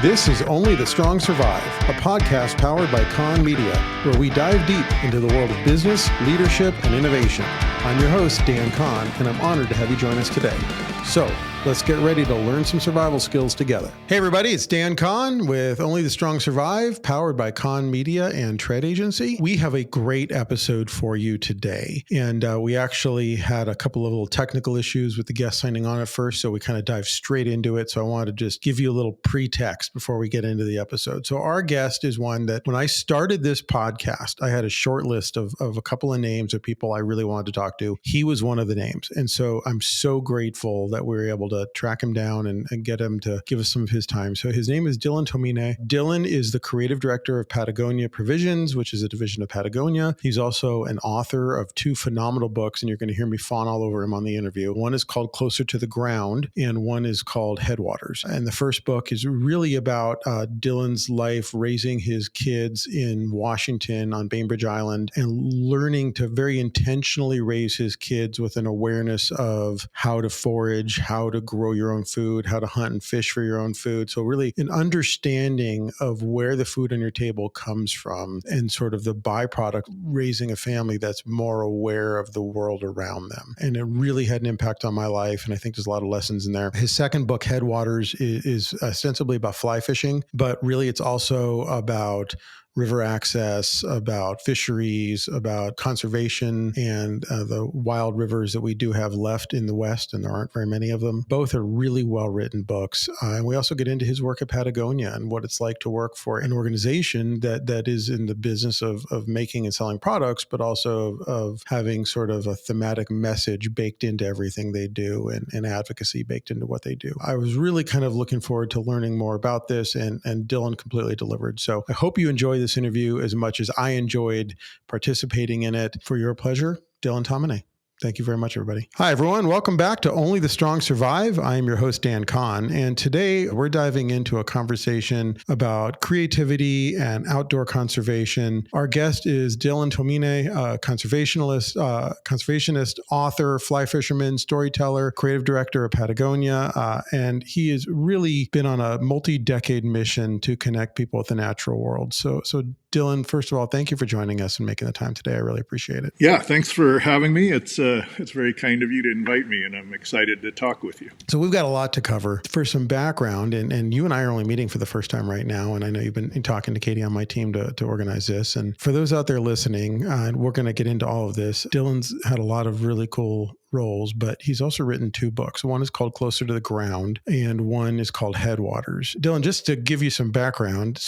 This is Only the Strong Survive, a podcast powered by Kahn Media, where we dive deep into the world of business, leadership, and innovation. I'm your host, Dan Kahn, and I'm honored to have you join us today. So, let's get ready to learn some survival skills together. Hey everybody, it's Dan Kahn with Only the Strong Survive, powered by Kahn Media and Trade Agency. We have a great episode for you today, and we actually had a couple of little technical issues with the guest signing on at first, so we kind of dived straight into it. So I wanted to just give you a little pretext before we get into the episode. So our guest is one that when I started this podcast, I had a short list of a couple of names of people I really wanted to talk to. He was one of the names. And so I'm so grateful that we were able to track him down and get him to give us some of his time. So his name is Tomine. Dylan is the creative director of Patagonia Provisions, which is a division of Patagonia. He's also an author of two phenomenal books, and you're going to hear me fawn all over him on the interview. One is called Closer to the Ground, and one is called Headwaters. And the first book is really about Dylan's life raising his kids in Washington on Bainbridge Island and learning to very intentionally raise his kids with an awareness of how to forage, how to grow your own food, how to hunt and fish for your own food. So really an understanding of where the food on your table comes from and sort of the byproduct, raising a family that's more aware of the world around them. And it really had an impact on my life. And I think there's a lot of lessons in there. His second book, Headwaters, is ostensibly about fly fishing, but really it's also about river access, about fisheries, about conservation, and the wild rivers that we do have left in the West, and there aren't very many of them. Both are really well-written books. And we also get into his work at Patagonia and what it's like to work for an organization that is in the business of making and selling products, but also of having sort of a thematic message baked into everything they do and advocacy baked into what they do. I was really kind of looking forward to learning more about this, and Dylan completely delivered. So I hope you enjoy this interview as much as I enjoyed participating in it. For your pleasure, Dylan Tomine. Thank you very much, everybody. Hi, everyone. Welcome back to Only the Strong Survive. I am your host, Dan Kahn, and today we're diving into a conversation about creativity and outdoor conservation. Our guest is Dylan Tomine, conservationist, author, fly fisherman, storyteller, creative director of Patagonia, and he has really been on a multi-decade mission to connect people with the natural world. So Dylan, first of all, thank you for joining us and making the time today. I really appreciate it. Yeah, thanks for having me. It's very kind of you to invite me, and I'm excited to talk with you. So we've got a lot to cover. For some background, and you and I are only meeting for the first time right now, and I know you've been talking to Katie on my team to organize this. And for those out there listening, and we're going to get into all of this, Dylan's had a lot of really cool roles, but he's also written two books. One is called Closer to the Ground, and one is called Headwaters. Dylan, just to give you some background,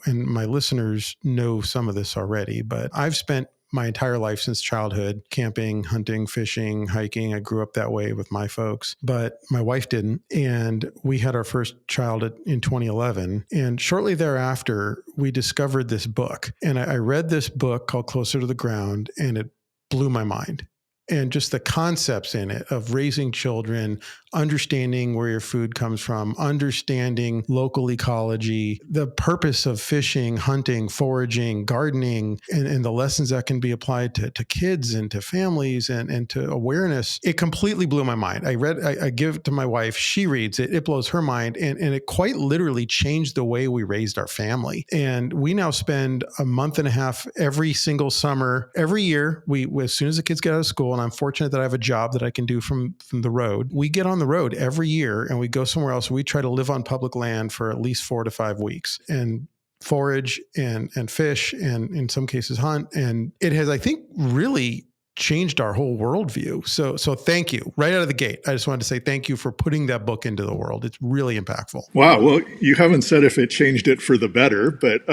and my listeners know some of this already, but I've spent my entire life since childhood camping, hunting, fishing, hiking. I grew up that way with my folks, but my wife didn't. And we had our first child in 2011. And shortly thereafter, we discovered this book. And I read this book called Closer to the Ground, and it blew my mind. And just the concepts in it of raising children, understanding where your food comes from, understanding local ecology, the purpose of fishing, hunting, foraging, gardening, and the lessons that can be applied to kids and to families and to awareness. It completely blew my mind. I give it to my wife. She reads it. It blows her mind. And it quite literally changed the way we raised our family. And we now spend a month and a half every single summer, every year. As soon as the kids get out of school, and I'm fortunate that I have a job that I can do from the road, we get on the road every year and we go somewhere else. We try to live on public land for at least 4 to 5 weeks and forage and fish and in some cases hunt. And it has, I think, really changed our whole worldview. So thank you. Right out of the gate, I just wanted to say thank you for putting that book into the world. It's really impactful. Wow. Well, you haven't said if it changed it for the better, but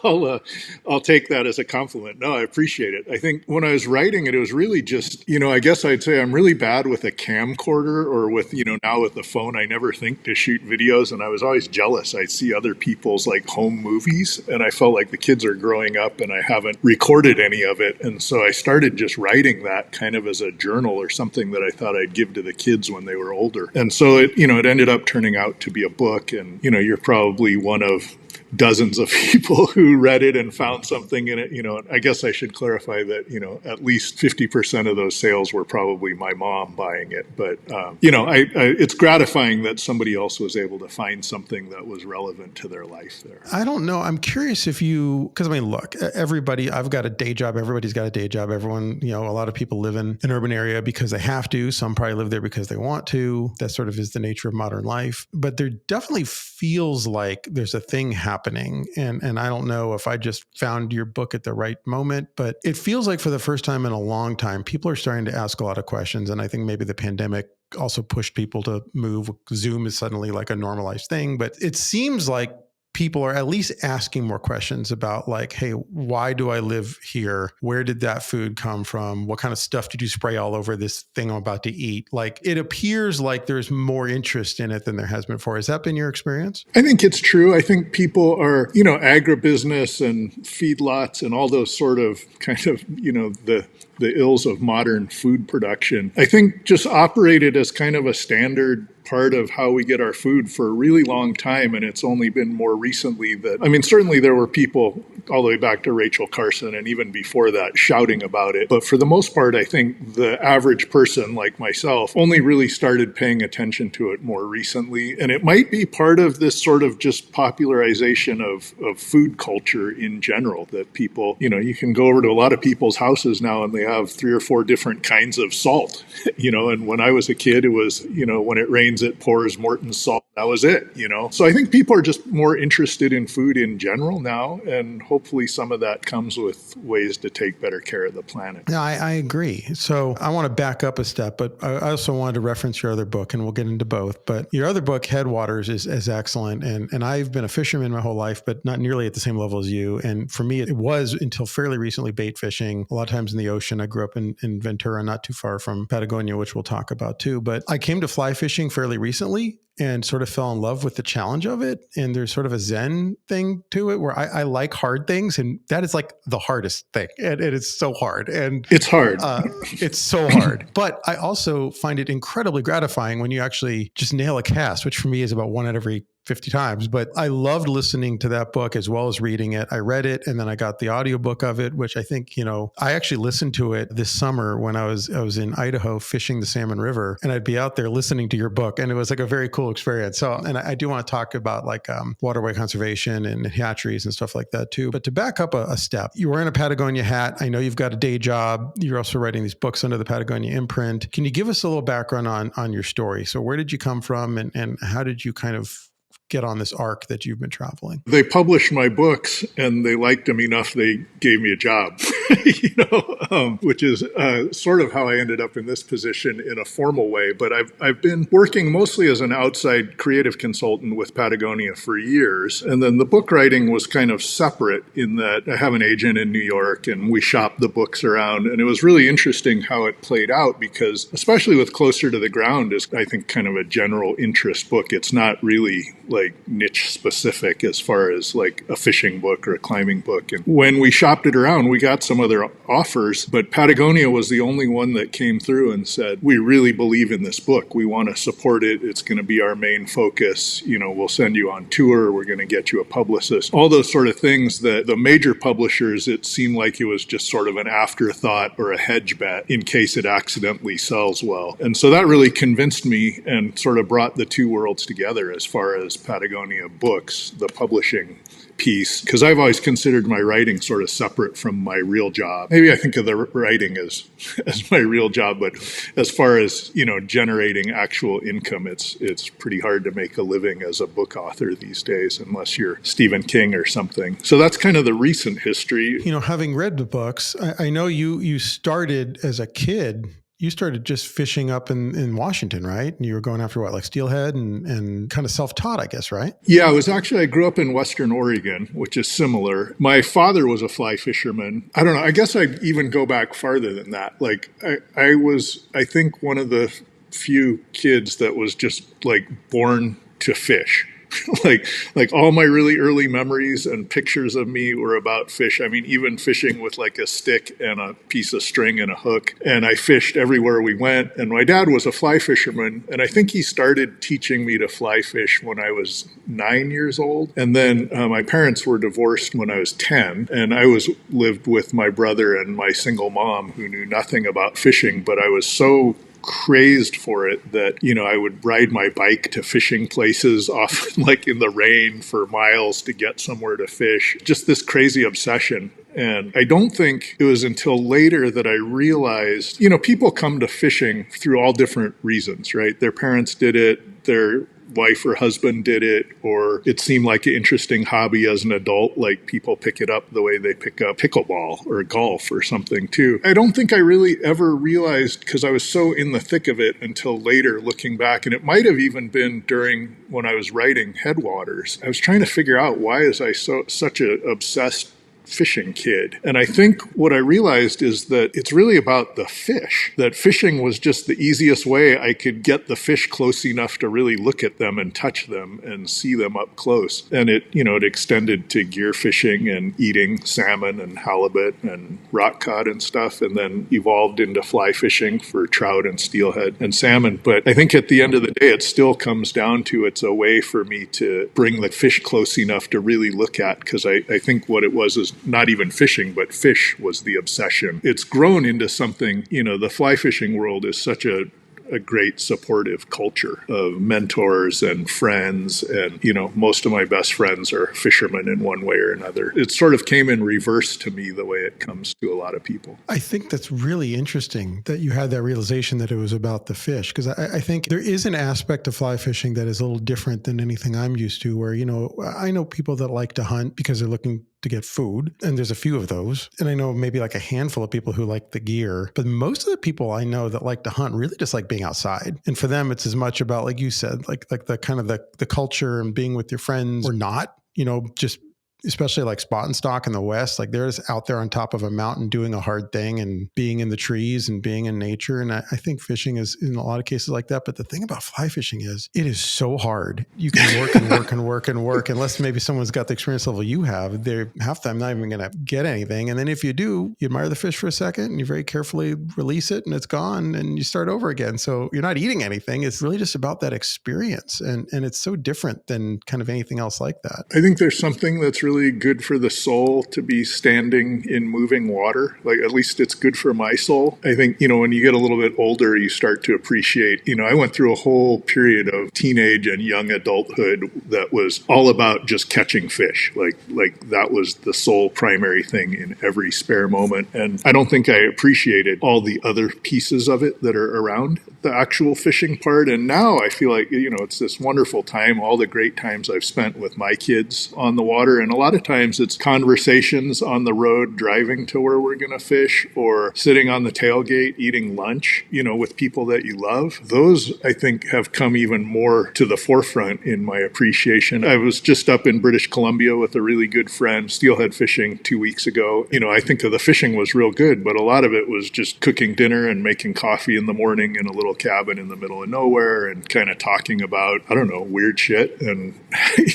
I'll take that as a compliment. No, I appreciate it. I think when I was writing it, it was really just, I guess I'd say I'm really bad with a camcorder or with, now with the phone. I never think to shoot videos, and I was always jealous. I'd see other people's like home movies, and I felt like the kids are growing up and I haven't recorded any of it. And so I started just writing that kind of as a journal or something that I thought I'd give to the kids when they were older. And so it ended up turning out to be a book. And, you're probably one of dozens of people who read it and found something in it. I guess I should clarify that, at least 50% of those sales were probably my mom buying it. But, it's gratifying that somebody else was able to find something that was relevant to their life there. I don't know. I'm curious if because look, I've got a day job. Everybody's got a day job. Everyone, a lot of people live in an urban area because they have to. Some probably live there because they want to. That sort of is the nature of modern life. But there definitely feels like there's a thing happening. And I don't know if I just found your book at the right moment, but it feels like for the first time in a long time, people are starting to ask a lot of questions. And I think maybe the pandemic also pushed people to move. Zoom is suddenly like a normalized thing, but it seems like people are at least asking more questions about like, hey, why do I live here? Where did that food come from? What kind of stuff did you spray all over this thing I'm about to eat? Like, it appears like there's more interest in it than there has been before. Has that been your experience? I think it's true. I think people are, agribusiness and feedlots and all those sort of kind of, the ills of modern food production, I think just operated as kind of a standard part of how we get our food for a really long time. And it's only been more recently that, certainly there were people all the way back to Rachel Carson and even before that shouting about it. But for the most part, I think the average person like myself only really started paying attention to it more recently. And it might be part of this sort of just popularization of food culture in general, that people, you can go over to a lot of people's houses now and they have 3 or 4 different kinds of salt, and when I was a kid, it was, when it rains, it pours Morton's salt. That was it, So I think people are just more interested in food in general now, and hopefully some of that comes with ways to take better care of the planet. Yeah, I agree. So I want to back up a step, but I also wanted to reference your other book, and we'll get into both. But your other book, Headwaters, is excellent. And I've been a fisherman my whole life, but not nearly at the same level as you. And for me, it was until fairly recently bait fishing, a lot of times in the ocean. I grew up in Ventura, not too far from Patagonia, which we'll talk about too. But I came to fly fishing fairly recently and sort of fell in love with the challenge of it. And there's sort of a Zen thing to it where I like hard things. And that is like the hardest thing. And it is so hard. And it's hard. It's so hard. But I also find it incredibly gratifying when you actually just nail a cast, which for me is about one out every 50 times. But I loved listening to that book as well as reading it. I read it and then I got the audiobook of it, which I think, I actually listened to it this summer when I was in Idaho fishing the Salmon River, and I'd be out there listening to your book, and it was like a very cool experience. So, and I do want to talk about like waterway conservation and hatcheries and stuff like that too. But to back up a step, you were in a Patagonia hat. I know you've got a day job. You're also writing these books under the Patagonia imprint. Can you give us a little background on your story? So where did you come from and how did you kind of get on this arc that you've been traveling? They published my books and they liked them enough, they gave me a job, which is sort of how I ended up in this position in a formal way. But I've been working mostly as an outside creative consultant with Patagonia for years. And then the book writing was kind of separate in that I have an agent in New York and we shop the books around. And it was really interesting how it played out because, especially with Closer to the Ground, is I think kind of a general interest book. It's not really like niche specific as far as like a fishing book or a climbing book. And when we shopped it around, we got some other offers, but Patagonia was the only one that came through and said, we really believe in this book. We want to support it. It's going to be our main focus. We'll send you on tour. We're going to get you a publicist. All those sort of things that the major publishers, it seemed like it was just sort of an afterthought or a hedge bet in case it accidentally sells well. And so that really convinced me and sort of brought the two worlds together as far as Patagonia Books, the publishing piece, because I've always considered my writing sort of separate from my real job. Maybe I think of the writing as my real job, but as far as, generating actual income, it's pretty hard to make a living as a book author these days, unless you're Stephen King or something. So that's kind of the recent history. Having read the books, I know you started as a kid. You started just fishing up in Washington, right? And you were going after what, like steelhead and kind of self-taught, I guess, right? Yeah, I grew up in Western Oregon, which is similar. My father was a fly fisherman. I don't know. I guess I'd even go back farther than that. Like I was, I think, one of the few kids that was just like born to fish. like all my really early memories and pictures of me were about fish. I mean, even fishing with like a stick and a piece of string and a hook. And I fished everywhere we went. And my dad was a fly fisherman. And I think he started teaching me to fly fish when I was 9 years old. And then my parents were divorced when I was 10. And I lived with my brother and my single mom who knew nothing about fishing. But I was so crazed for it that, I would ride my bike to fishing places, often like in the rain for miles to get somewhere to fish. Just this crazy obsession. And I don't think it was until later that I realized, people come to fishing through all different reasons, right? Their parents did it, their wife or husband did it, or it seemed like an interesting hobby as an adult, like people pick it up the way they pick up pickleball or golf or something too. I don't think I really ever realized, because I was so in the thick of it until later looking back, and it might have even been during when I was writing Headwaters. I was trying to figure out, why is I such an obsessed fishing kid? And I think what I realized is that it's really about the fish, that fishing was just the easiest way I could get the fish close enough to really look at them and touch them and see them up close. And it extended to gear fishing and eating salmon and halibut and rock cod and stuff, and then evolved into fly fishing for trout and steelhead and salmon. But I think at the end of the day, it still comes down to, it's a way for me to bring the fish close enough to really look at, because I think what it was is not even fishing, but fish was the obsession. It's grown into something, the fly fishing world is such a great supportive culture of mentors and friends. And, most of my best friends are fishermen in one way or another. It sort of came in reverse to me the way it comes to a lot of people. I think that's really interesting that you had that realization that it was about the fish, because I think there is an aspect of fly fishing that is a little different than anything I'm used to, where, I know people that like to hunt because they're looking to get food. And there's a few of those. And I know maybe like a handful of people who like the gear, but most of the people I know that like to hunt really just like being outside. And for them, it's as much about, like you said, like the kind of the culture and being with your friends or not, just especially like spot and stock in the West, like they're just out there on top of a mountain doing a hard thing and being in the trees and being in nature. And I think fishing is in a lot of cases like that. But the thing about fly fishing is it is so hard. You can work and work and work and work, unless maybe someone's got the experience level you have. They're half the time not even going to get anything. And then if you do, you admire the fish for a second and you very carefully release it and it's gone and you start over again. So you're not eating anything. It's really just about that experience. And it's so different than kind of anything else like that. I think there's something that's really good for the soul to be standing in moving water. Like, at least it's good for my soul. I think, when you get a little bit older, you start to appreciate, I went through a whole period of teenage and young adulthood that was all about just catching fish. Like that was the sole primary thing in every spare moment. And I don't think I appreciated all the other pieces of it that are around the actual fishing part. And now I feel like, it's this wonderful time, all the great times I've spent with my kids on the water. And a lot of times it's conversations on the road driving to where we're going to fish, or sitting on the tailgate eating lunch, with people that you love. Those, I think, have come even more to the forefront in my appreciation. I was just up in British Columbia with a really good friend, steelhead fishing 2 weeks ago. I think the fishing was real good, but a lot of it was just cooking dinner and making coffee in the morning in a little cabin in the middle of nowhere and kind of talking about, weird shit. And,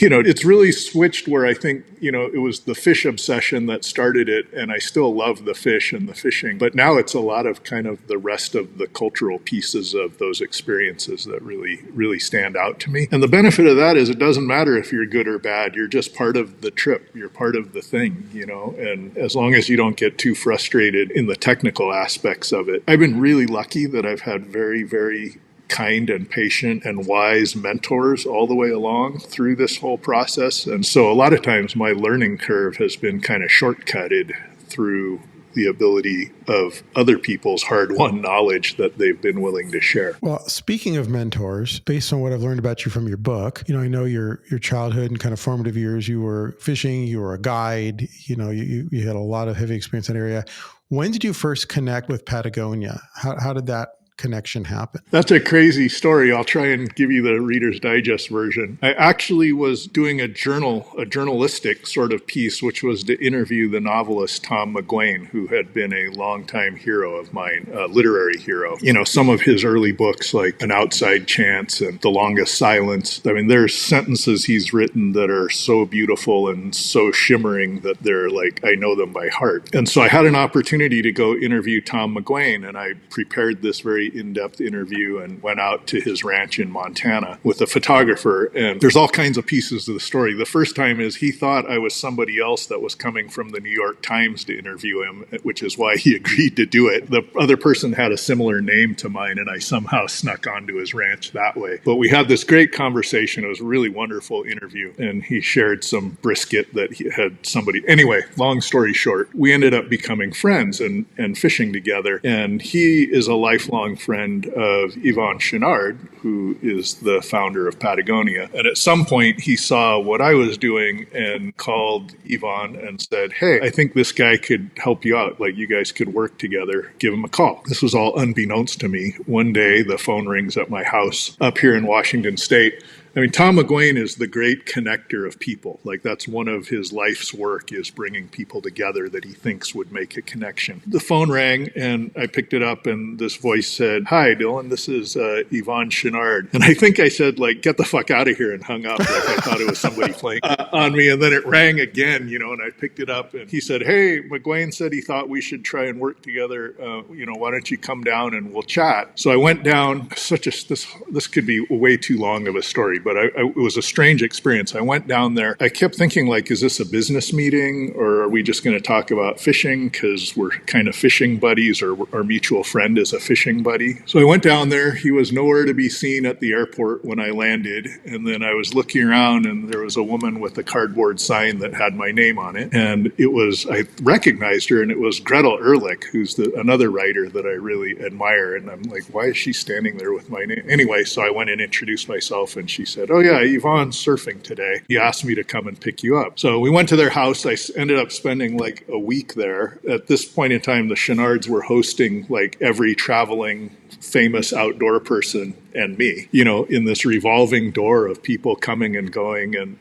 it's really switched where I think, it was the fish obsession that started it, and I still love the fish and the fishing. But now it's a lot of kind of the rest of the cultural pieces of those experiences that really, really stand out to me. And the benefit of that is it doesn't matter if you're good or bad. You're just part of the trip. You're part of the thing, and as long as you don't get too frustrated in the technical aspects of it. I've been really lucky that I've had very, very kind and patient and wise mentors all the way along through this whole process. And so a lot of times my learning curve has been kind of shortcutted through the ability of other people's hard-won knowledge that they've been willing to share. Well, speaking of mentors, based on what I've learned about you from your book, I know your childhood and kind of formative years, you were fishing, you were a guide, you had a lot of heavy experience in that area. When did you first connect with Patagonia? How did that connection happen? That's a crazy story. I'll try and give you the Reader's Digest version. I actually was doing a journalistic sort of piece, which was to interview the novelist Tom McGuane, who had been a longtime hero of mine, a literary hero. Some of his early books like An Outside Chance and The Longest Silence. I mean, there's sentences he's written that are so beautiful and so shimmering that they're like, I know them by heart. And so I had an opportunity to go interview Tom McGuane, and I prepared this very in-depth interview and went out to his ranch in Montana with a photographer. And there's all kinds of pieces to the story. The first time is he thought I was somebody else that was coming from the New York Times to interview him, which is why he agreed to do it. The other person had a similar name to mine, and I somehow snuck onto his ranch that way. But we had this great conversation. It was a really wonderful interview, and he shared some brisket that he had somebody. Anyway, long story short, we ended up becoming friends and fishing together. And he is a lifelong friend of Yvon Chouinard, who is the founder of Patagonia. And at some point, he saw what I was doing and called Yvon and said, hey, I think this guy could help you out. Like, you guys could work together. Give him a call. This was all unbeknownst to me. One day, the phone rings at my house up here in Washington State. I mean, Tom McGuane is the great connector of people. Like, that's one of his life's work, is bringing people together that he thinks would make a connection. The phone rang, and I picked it up, and this voice said, hi, Dylan, this is Yvon Chouinard. And I think I said, like, get the fuck out of here, and hung up. Like, I thought it was somebody playing on me. And then it rang again, and I picked it up, and he said, hey, McGuane said he thought we should try and work together. Why don't you come down and we'll chat? So I went down. This could be way too long of a story, but it was a strange experience. I went down there. I kept thinking, like, is this a business meeting, or are we just going to talk about fishing because we're kind of fishing buddies, or our mutual friend is a fishing buddy? So I went down there. He was nowhere to be seen at the airport when I landed. And then I was looking around, and there was a woman with a cardboard sign that had my name on it. And I recognized her, and it was Gretel Ehrlich, who's another writer that I really admire. And I'm like, why is she standing there with my name? Anyway, so I went and introduced myself, and she said, oh yeah, Yvon's surfing today. He asked me to come and pick you up. So we went to their house. I ended up spending like a week there. At this point in time, the Chouinards were hosting like every traveling famous outdoor person and me, in this revolving door of people coming and going. And,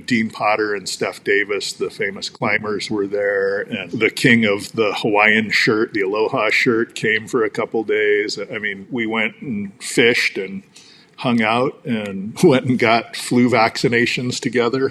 Dean Potter and Steph Davis, the famous climbers, were there. And the king of the Hawaiian shirt, the Aloha shirt, came for a couple days. I mean, we went and fished and hung out and went and got flu vaccinations together.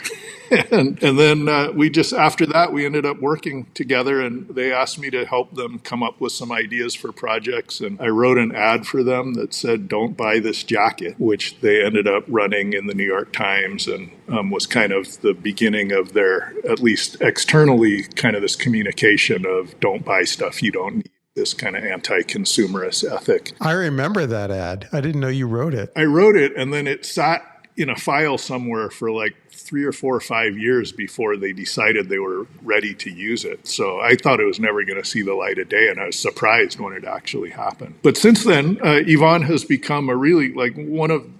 and then after that, we ended up working together, and they asked me to help them come up with some ideas for projects. And I wrote an ad for them that said, don't buy this jacket, which they ended up running in the New York Times, and was kind of the beginning of their, at least externally, kind of this communication of don't buy stuff you don't need. This kind of anti-consumerist ethic. I remember that ad. I didn't know you wrote it. I wrote it, and then it sat in a file somewhere for like 3 or 4 or 5 years before they decided they were ready to use it. So I thought it was never going to see the light of day, and I was surprised when it actually happened. But since then, Yvon has become a really, like,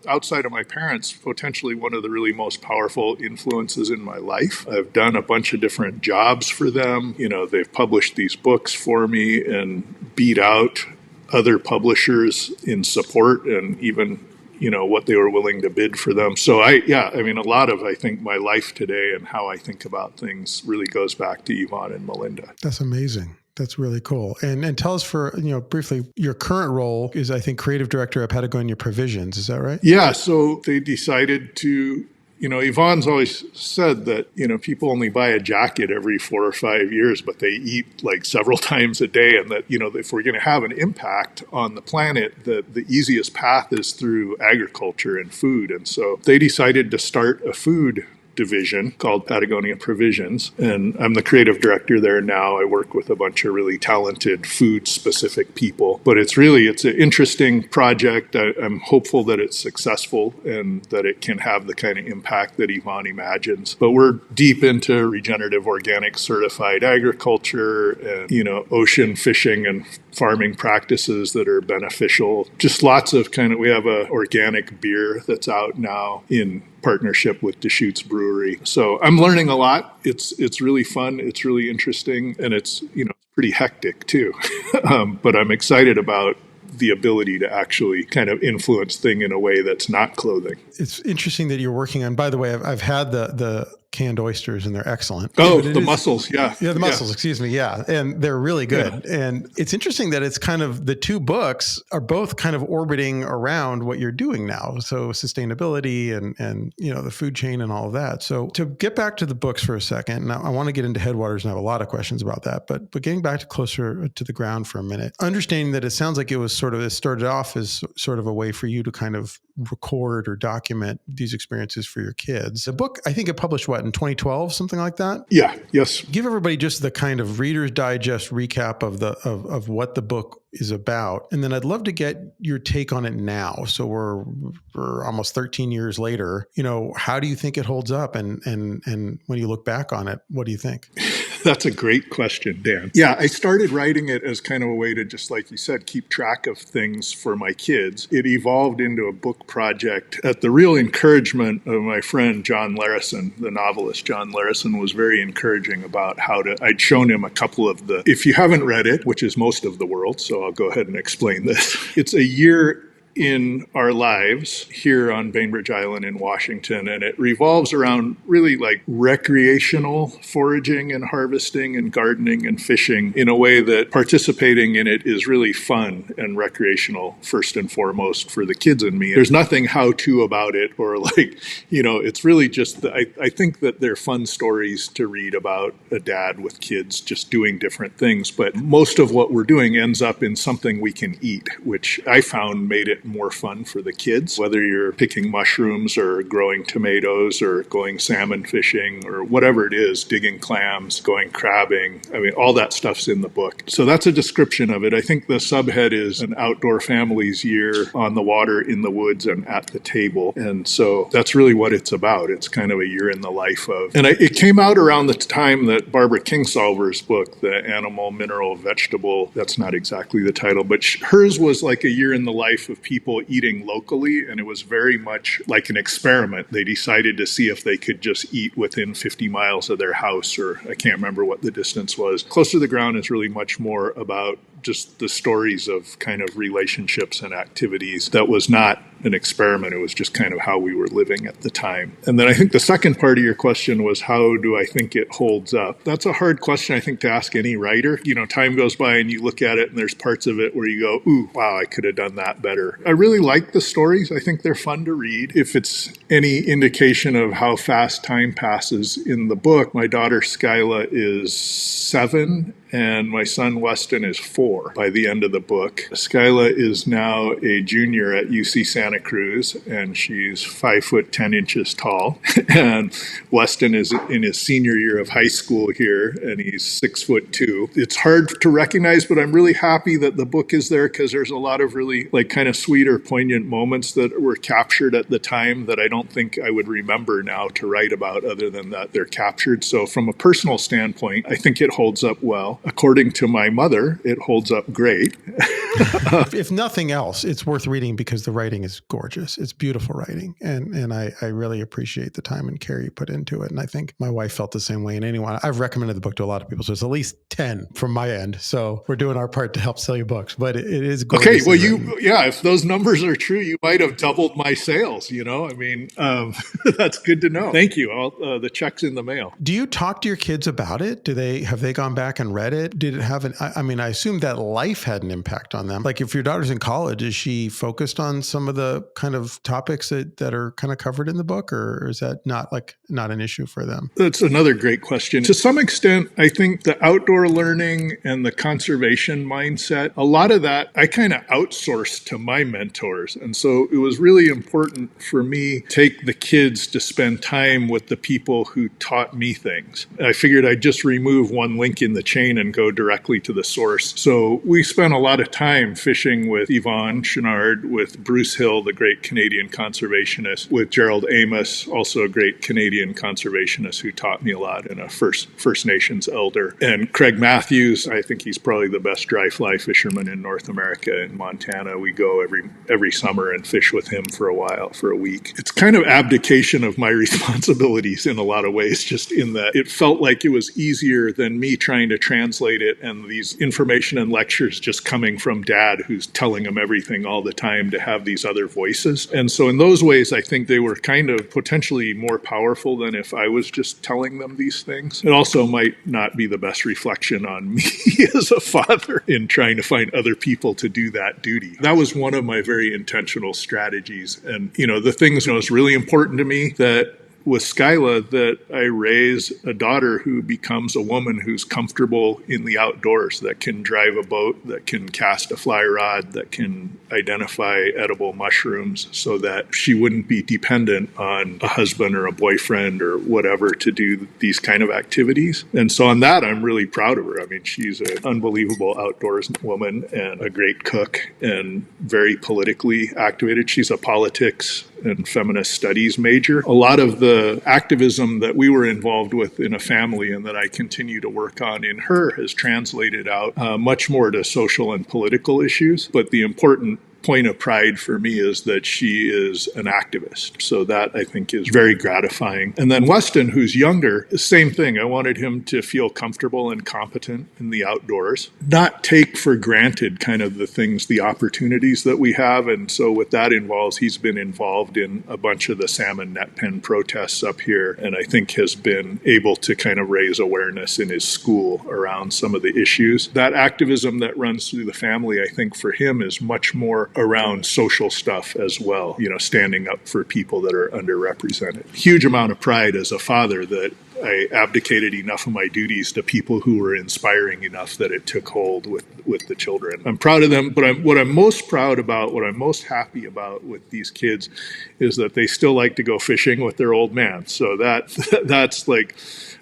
outside of my parents, potentially one of the really most powerful influences in my life. I've done a bunch of different jobs for them. They've published these books for me and beat out other publishers in support, and even what they were willing to bid for them. So a lot of, I think, my life today and how I think about things really goes back to Yvon and Melinda. That's amazing. That's really cool. And tell us briefly, your current role is, I think, creative director at Patagonia Provisions. Is that right? Yeah. So they decided to, Yvonne's always said that, people only buy a jacket every 4 or 5 years, but they eat like several times a day. And that, if we're going to have an impact on the planet, the easiest path is through agriculture and food. And so they decided to start a food division called Patagonia Provisions, and I'm the creative director there now. I work with a bunch of really talented food-specific people, but it's an interesting project. I'm hopeful that it's successful and that it can have the kind of impact that Yvon imagines. But we're deep into regenerative, organic, certified agriculture and, ocean fishing and farming practices that are beneficial. Just lots of we have a organic beer that's out now in partnership with Deschutes Brewery. So I'm learning a lot. It's really fun. It's really interesting. And it's, pretty hectic too. But I'm excited about the ability to actually kind of influence thing in a way that's not clothing. It's interesting that you're working on, by the way, I've had the canned oysters and they're excellent. Oh, the mussels. Yeah. Yeah, the mussels, excuse me. Yeah. And they're really good. Yeah. And it's interesting that it's kind of the two books are both kind of orbiting around what you're doing now. So sustainability and the food chain and all of that. So to get back to the books for a second, now I want to get into Headwaters and I have a lot of questions about that, but getting back to closer to the ground for a minute, understanding that it sounds like it started off as sort of a way for you to kind of record or document these experiences for your kids. The book, I think it published in 2012, something like that? Yeah. Yes. Give everybody just the kind of Reader's Digest recap of what the book is about. And then I'd love to get your take on it now. So we're almost 13 years later. How do you think it holds up? And when you look back on it, what do you think? That's a great question, Dan. Yeah, I started writing it as kind of a way to, just like you said, keep track of things for my kids. It evolved into a book project at the real encouragement of my friend John Larison. The novelist John Larison was very encouraging about I'd shown him a couple of if you haven't read it, which is most of the world, so I'll go ahead and explain this. It's a year in our lives here on Bainbridge Island in Washington, and it revolves around really like recreational foraging and harvesting and gardening and fishing in a way that participating in it is really fun and recreational first and foremost for the kids and me. There's nothing how-to about it or it's really just, I think that they're fun stories to read about a dad with kids just doing different things, but most of what we're doing ends up in something we can eat, which I found made it more fun for the kids, whether you're picking mushrooms or growing tomatoes or going salmon fishing or whatever it is, digging clams, going crabbing. I mean, all that stuff's in the book. So that's a description of it. I think the subhead is an outdoor family's year on the water, in the woods, and at the table. And so that's really what it's about. It's kind of a year in the life of, and it came out around the time that Barbara Kingsolver's book, The Animal, Mineral, Vegetable, that's not exactly the title, but hers was like a year in the life of people eating locally, and it was very much like an experiment. They decided to see if they could just eat within 50 miles of their house, or I can't remember what the distance was. Close to the Ground is really much more about just the stories of kind of relationships and activities. That was not an experiment. It was just kind of how we were living at the time. And then I think the second part of your question was, how do I think it holds up? That's a hard question, I think, to ask any writer. Time goes by and you look at it and there's parts of it where you go, ooh, wow, I could have done that better. I really like the stories. I think they're fun to read. If it's any indication of how fast time passes in the book, my daughter Skyla is 7 and my son Weston is 4 by the end of the book. Skyla is now a junior at UC Santa Cruz, and she's 5 foot 10 inches tall. And Weston is in his senior year of high school here, and he's 6 foot 2. It's hard to recognize, but I'm really happy that the book is there because there's a lot of really kind of sweet or poignant moments that were captured at the time that I don't think I would remember now to write about, other than that they're captured. So from a personal standpoint, I think it holds up well. According to my mother, it holds up great. If nothing else, it's worth reading because the writing is gorgeous. It's beautiful writing. And I really appreciate the time and care you put into it. And I think my wife felt the same way. And I've recommended the book to a lot of people. So it's at least 10 from my end. So we're doing our part to help sell you books. But it is gorgeous. Okay, well, if those numbers are true, you might have doubled my sales, I mean, that's good to know. Thank you. The check's in the mail. Do you talk to your kids about it? Have they gone back and read it? Did it have I assume that life had an impact on them. Like if your daughter's in college, is she focused on some of the kind of topics that are kind of covered in the book, or is that not an issue for them? That's another great question. To some extent, I think the outdoor learning and the conservation mindset, a lot of that I kind of outsourced to my mentors. And so it was really important for me to take the kids to spend time with the people who taught me things. I figured I'd just remove one link in the chain and go directly to the source. So we spent a lot of time fishing with Yvonne Chenard, with Bruce Hill, the great Canadian conservationist, with Gerald Amos, also a great Canadian conservationist who taught me a lot, and a First Nations elder. And Craig Matthews, I think he's probably the best dry fly fisherman in North America. In Montana, we go every summer and fish with him for a week. It's kind of abdication of my responsibilities in a lot of ways, just in that it felt like it was easier than me trying to translate it and these information and lectures just coming from dad who's telling them everything all the time to have these other voices. And so in those ways, I think they were kind of potentially more powerful than if I was just telling them these things. It also might not be the best reflection on me as a father in trying to find other people to do that duty. That was one of my very intentional strategies. And, the things that was really important to me that with Skyla, that I raise a daughter who becomes a woman who's comfortable in the outdoors, that can drive a boat, that can cast a fly rod, that can identify edible mushrooms, so that she wouldn't be dependent on a husband or a boyfriend or whatever to do these kind of activities. And so on that, I'm really proud of her. I mean, she's an unbelievable outdoors woman and a great cook and very politically activated. She's a politics and feminist studies major. A lot of the activism that we were involved with in a family and that I continue to work on in her has translated out much more to social and political issues. But the important point of pride for me is that she is an activist. So that, I think, is very gratifying. And then Weston, who's younger, same thing. I wanted him to feel comfortable and competent in the outdoors, not take for granted kind of the things, the opportunities that we have. And so what that involves, he's been involved in a bunch of the salmon net pen protests up here, and I think has been able to kind of raise awareness in his school around some of the issues. That activism that runs through the family, I think for him is much more around social stuff as well, standing up for people that are underrepresented. Huge amount of pride as a father that I abdicated enough of my duties to people who were inspiring enough that it took hold with the children. I'm proud of them, but what I'm most proud about, what I'm most happy about with these kids is that they still like to go fishing with their old man. So that's like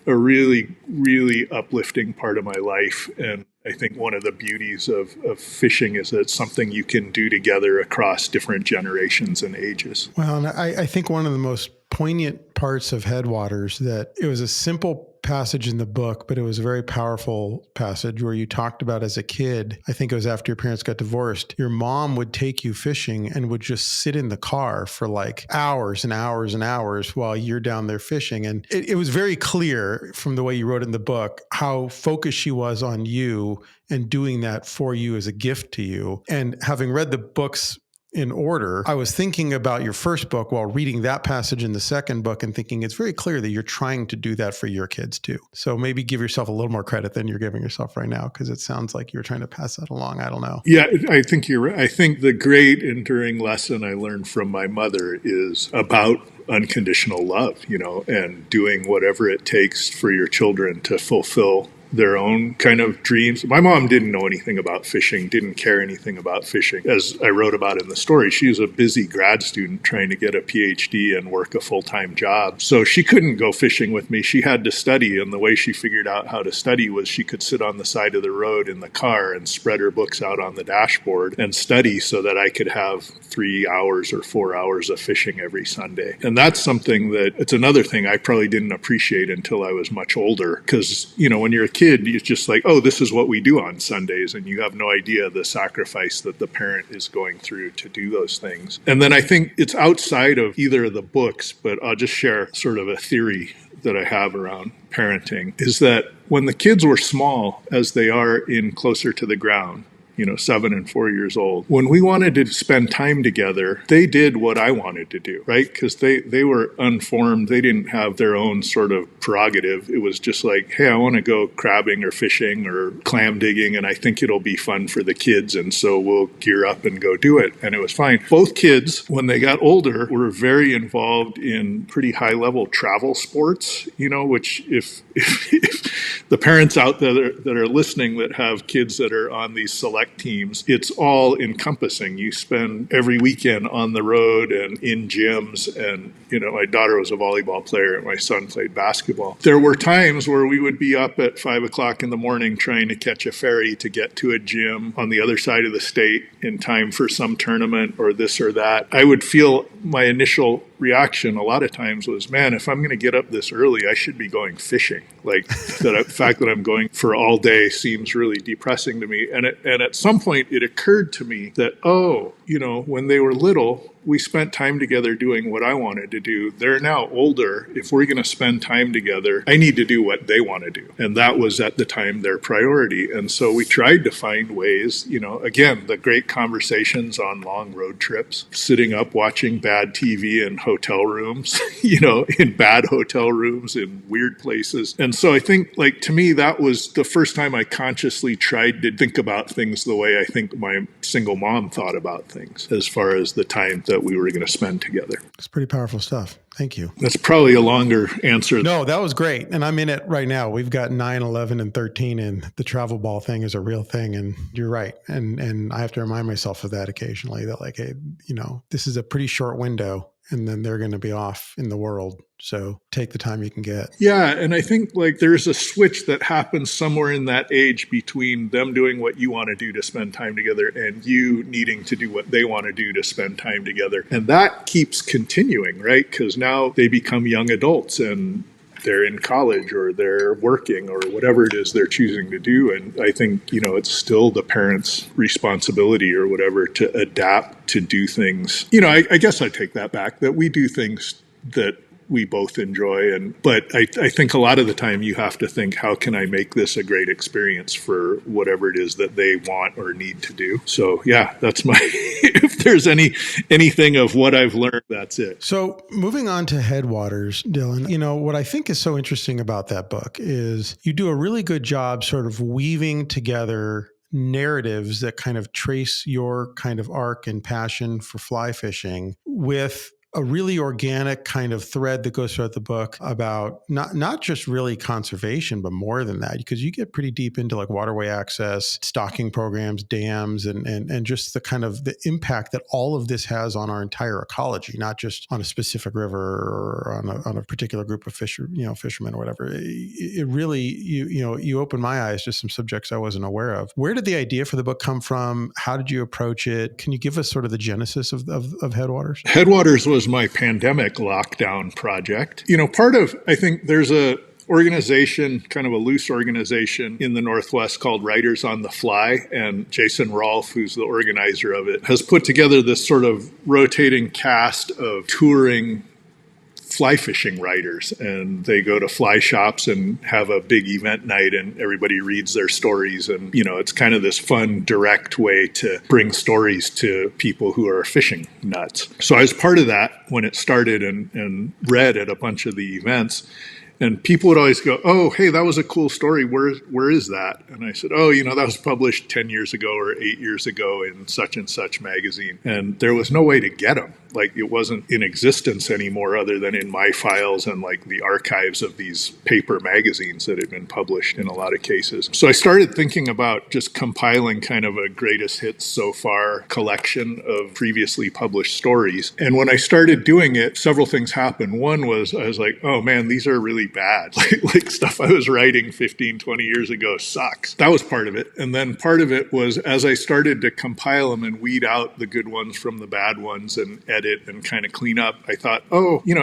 a really, really uplifting part of my life. And I think one of the beauties of fishing is that it's something you can do together across different generations and ages. Well, and I think one of the most poignant parts of Headwaters, that it was a simple passage in the book, but it was a very powerful passage where you talked about as a kid, I think it was after your parents got divorced, your mom would take you fishing and would just sit in the car for like hours and hours and hours while you're down there fishing. And it was very clear from the way you wrote in the book how focused she was on you and doing that for you as a gift to you. And having read the books in order, I was thinking about your first book while reading that passage in the second book and thinking it's very clear that you're trying to do that for your kids too. So maybe give yourself a little more credit than you're giving yourself right now, because it sounds like you're trying to pass that along. I don't know. Yeah, I think you're right. I think the great enduring lesson I learned from my mother is about unconditional love, and doing whatever it takes for your children to fulfill their own kind of dreams. My mom didn't know anything about fishing, didn't care anything about fishing. As I wrote about in the story, she was a busy grad student trying to get a PhD and work a full-time job. So she couldn't go fishing with me. She had to study, and the way she figured out how to study was she could sit on the side of the road in the car and spread her books out on the dashboard and study so that I could have 3 hours or 4 hours of fishing every Sunday. And that's something that, it's another thing I probably didn't appreciate until I was much older, because, when you're a kid, it's just like, oh, this is what we do on Sundays, and you have no idea the sacrifice that the parent is going through to do those things. And then I think it's outside of either of the books, but I'll just share sort of a theory that I have around parenting, is that when the kids were small, as they are in Closer to the Ground, 7 and 4 years old, when we wanted to spend time together, they did what I wanted to do, right? Because they were unformed. They didn't have their own sort of prerogative. It was just like, hey, I want to go crabbing or fishing or clam digging, and I think it'll be fun for the kids, and so we'll gear up and go do it. And it was fine. Both kids, when they got older, were very involved in pretty high-level travel sports, which if the parents out there that are listening that have kids that are on these select teams, it's all encompassing. You spend every weekend on the road and in gyms. And, my daughter was a volleyball player and my son played basketball. There were times where we would be up at 5 o'clock in the morning trying to catch a ferry to get to a gym on the other side of the state in time for some tournament or this or that. I would feel my initial reaction a lot of times was, man, if I'm going to get up this early, I should be going fishing. Like the fact that I'm going for all day seems really depressing to me. And at some point it occurred to me that, when they were little, we spent time together doing what I wanted to do. They're now older. If we're going to spend time together, I need to do what they want to do. And that was at the time their priority. And so we tried to find ways, again, the great conversations on long road trips, sitting up watching bad TV in hotel rooms, in bad hotel rooms in weird places. And so I think, to me, that was the first time I consciously tried to think about things the way I think my single mom thought about things, as far as the time that we were going to spend together. It's pretty powerful stuff. Thank you. That's probably a longer answer. No, that was great. And I'm in it right now. We've got 9, 11, and 13, and the travel ball thing is a real thing. And you're right. And I have to remind myself of that occasionally, that hey, this is a pretty short window, and then they're going to be off in the world. So take the time you can get. Yeah. And I think there's a switch that happens somewhere in that age between them doing what you want to do to spend time together and you needing to do what they want to do to spend time together. And that keeps continuing, right? Because now they become young adults and they're in college or they're working or whatever it is they're choosing to do. And I think, it's still the parents' responsibility or whatever to adapt to do things. I guess I take that back, that we do things that we both enjoy. But I think a lot of the time you have to think, how can I make this a great experience for whatever it is that they want or need to do? So yeah, that's if there's anything of what I've learned, that's it. So moving on to Headwaters, Dylan, what I think is so interesting about that book is you do a really good job sort of weaving together narratives that kind of trace your kind of arc and passion for fly fishing with a really organic kind of thread that goes throughout the book about not just really conservation, but more than that, because you get pretty deep into waterway access, stocking programs, dams, and just the kind of the impact that all of this has on our entire ecology, not just on a specific river or on a particular group of fishermen or whatever. It really, you open my eyes to some subjects I wasn't aware of. Where did the idea for the book come from? How did you approach it? Can you give us sort of the genesis of Headwaters? Headwaters was my pandemic lockdown project. I think there's a organization, kind of a loose organization in the Northwest called Writers on the Fly. And Jason Rolfe, who's the organizer of it, has put together this sort of rotating cast of touring fly fishing writers, and they go to fly shops and have a big event night and everybody reads their stories. And, it's kind of this fun, direct way to bring stories to people who are fishing nuts. So I was part of that when it started and read at a bunch of the events. And people would always go, oh, hey, that was a cool story. Where is that? And I said, oh, that was published 10 years ago or 8 years ago in such and such magazine. And there was no way to get them. It wasn't in existence anymore other than in my files and the archives of these paper magazines that had been published in a lot of cases. So I started thinking about just compiling kind of a greatest hits so far collection of previously published stories. And when I started doing it, several things happened. One was I was like, oh man, these are really bad. Like stuff I was writing 15, 20 years ago sucks. That was part of it. And then part of it was as I started to compile them and weed out the good ones from the bad ones and edit and kind of clean up, I thought,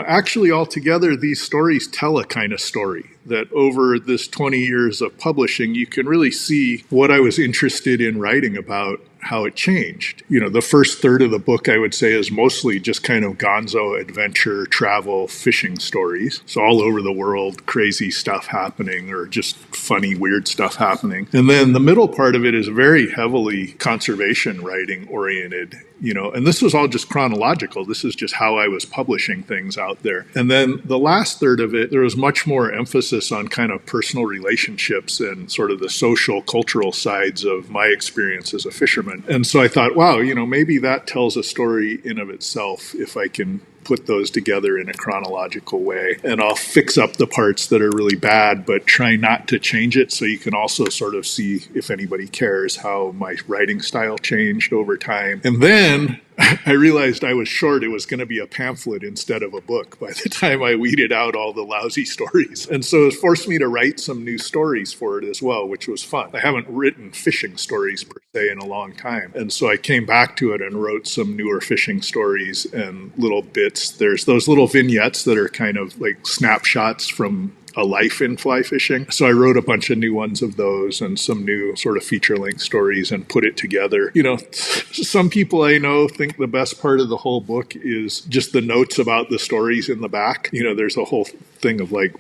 actually altogether, these stories tell a kind of story that over this 20 years of publishing, you can really see what I was interested in writing about, how it changed. The first third of the book, I would say, is mostly just kind of gonzo adventure, travel, fishing stories. So all over the world, crazy stuff happening or just funny, weird stuff happening. And then the middle part of it is very heavily conservation writing oriented, and this was all just chronological. This is just how I was publishing things out there. And then the last third of it, there was much more emphasis on kind of personal relationships and sort of the social, cultural sides of my experience as a fisherman. And so I thought, wow, maybe that tells a story in of itself if I can put those together in a chronological way. And I'll fix up the parts that are really bad, but try not to change it so you can also sort of see, if anybody cares, how my writing style changed over time. And then I realized I was short. It was going to be a pamphlet instead of a book by the time I weeded out all the lousy stories. And so it forced me to write some new stories for it as well, which was fun. I haven't written fishing stories per se in a long time. And so I came back to it and wrote some newer fishing stories and little bits. There's those little vignettes that are kind of like snapshots from a life in fly fishing. So I wrote a bunch of new ones of those and some new sort of feature-length stories and put it together. Some people I know think the best part of the whole book is just the notes about the stories in the back. There's a whole thing of like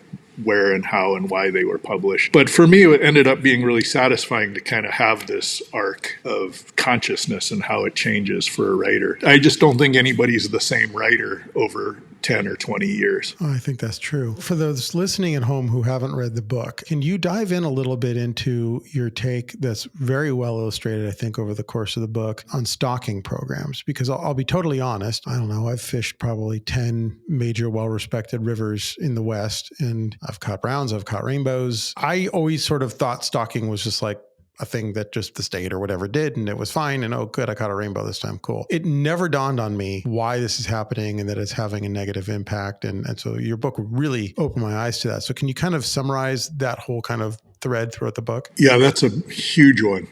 where and how and why they were published. But for me, it ended up being really satisfying to kind of have this arc of consciousness and how it changes for a writer. I just don't think anybody's the same writer over 10 or 20 years. Oh, I think that's true. For those listening at home who haven't read the book, can you dive in a little bit into your take that's very well illustrated, I think, over the course of the book on stocking programs? Because I'll be totally honest, I don't know, I've fished probably 10 major well-respected rivers in the West, and I've caught browns, I've caught rainbows. I always sort of thought stocking was just like a thing that just the state or whatever did, and it was fine. And oh, good, I caught a rainbow this time. Cool. It never dawned on me why this is happening and that it's having a negative impact. And so your book really opened my eyes to that. So can you kind of summarize that whole kind of thread throughout the book? Yeah, that's a huge one.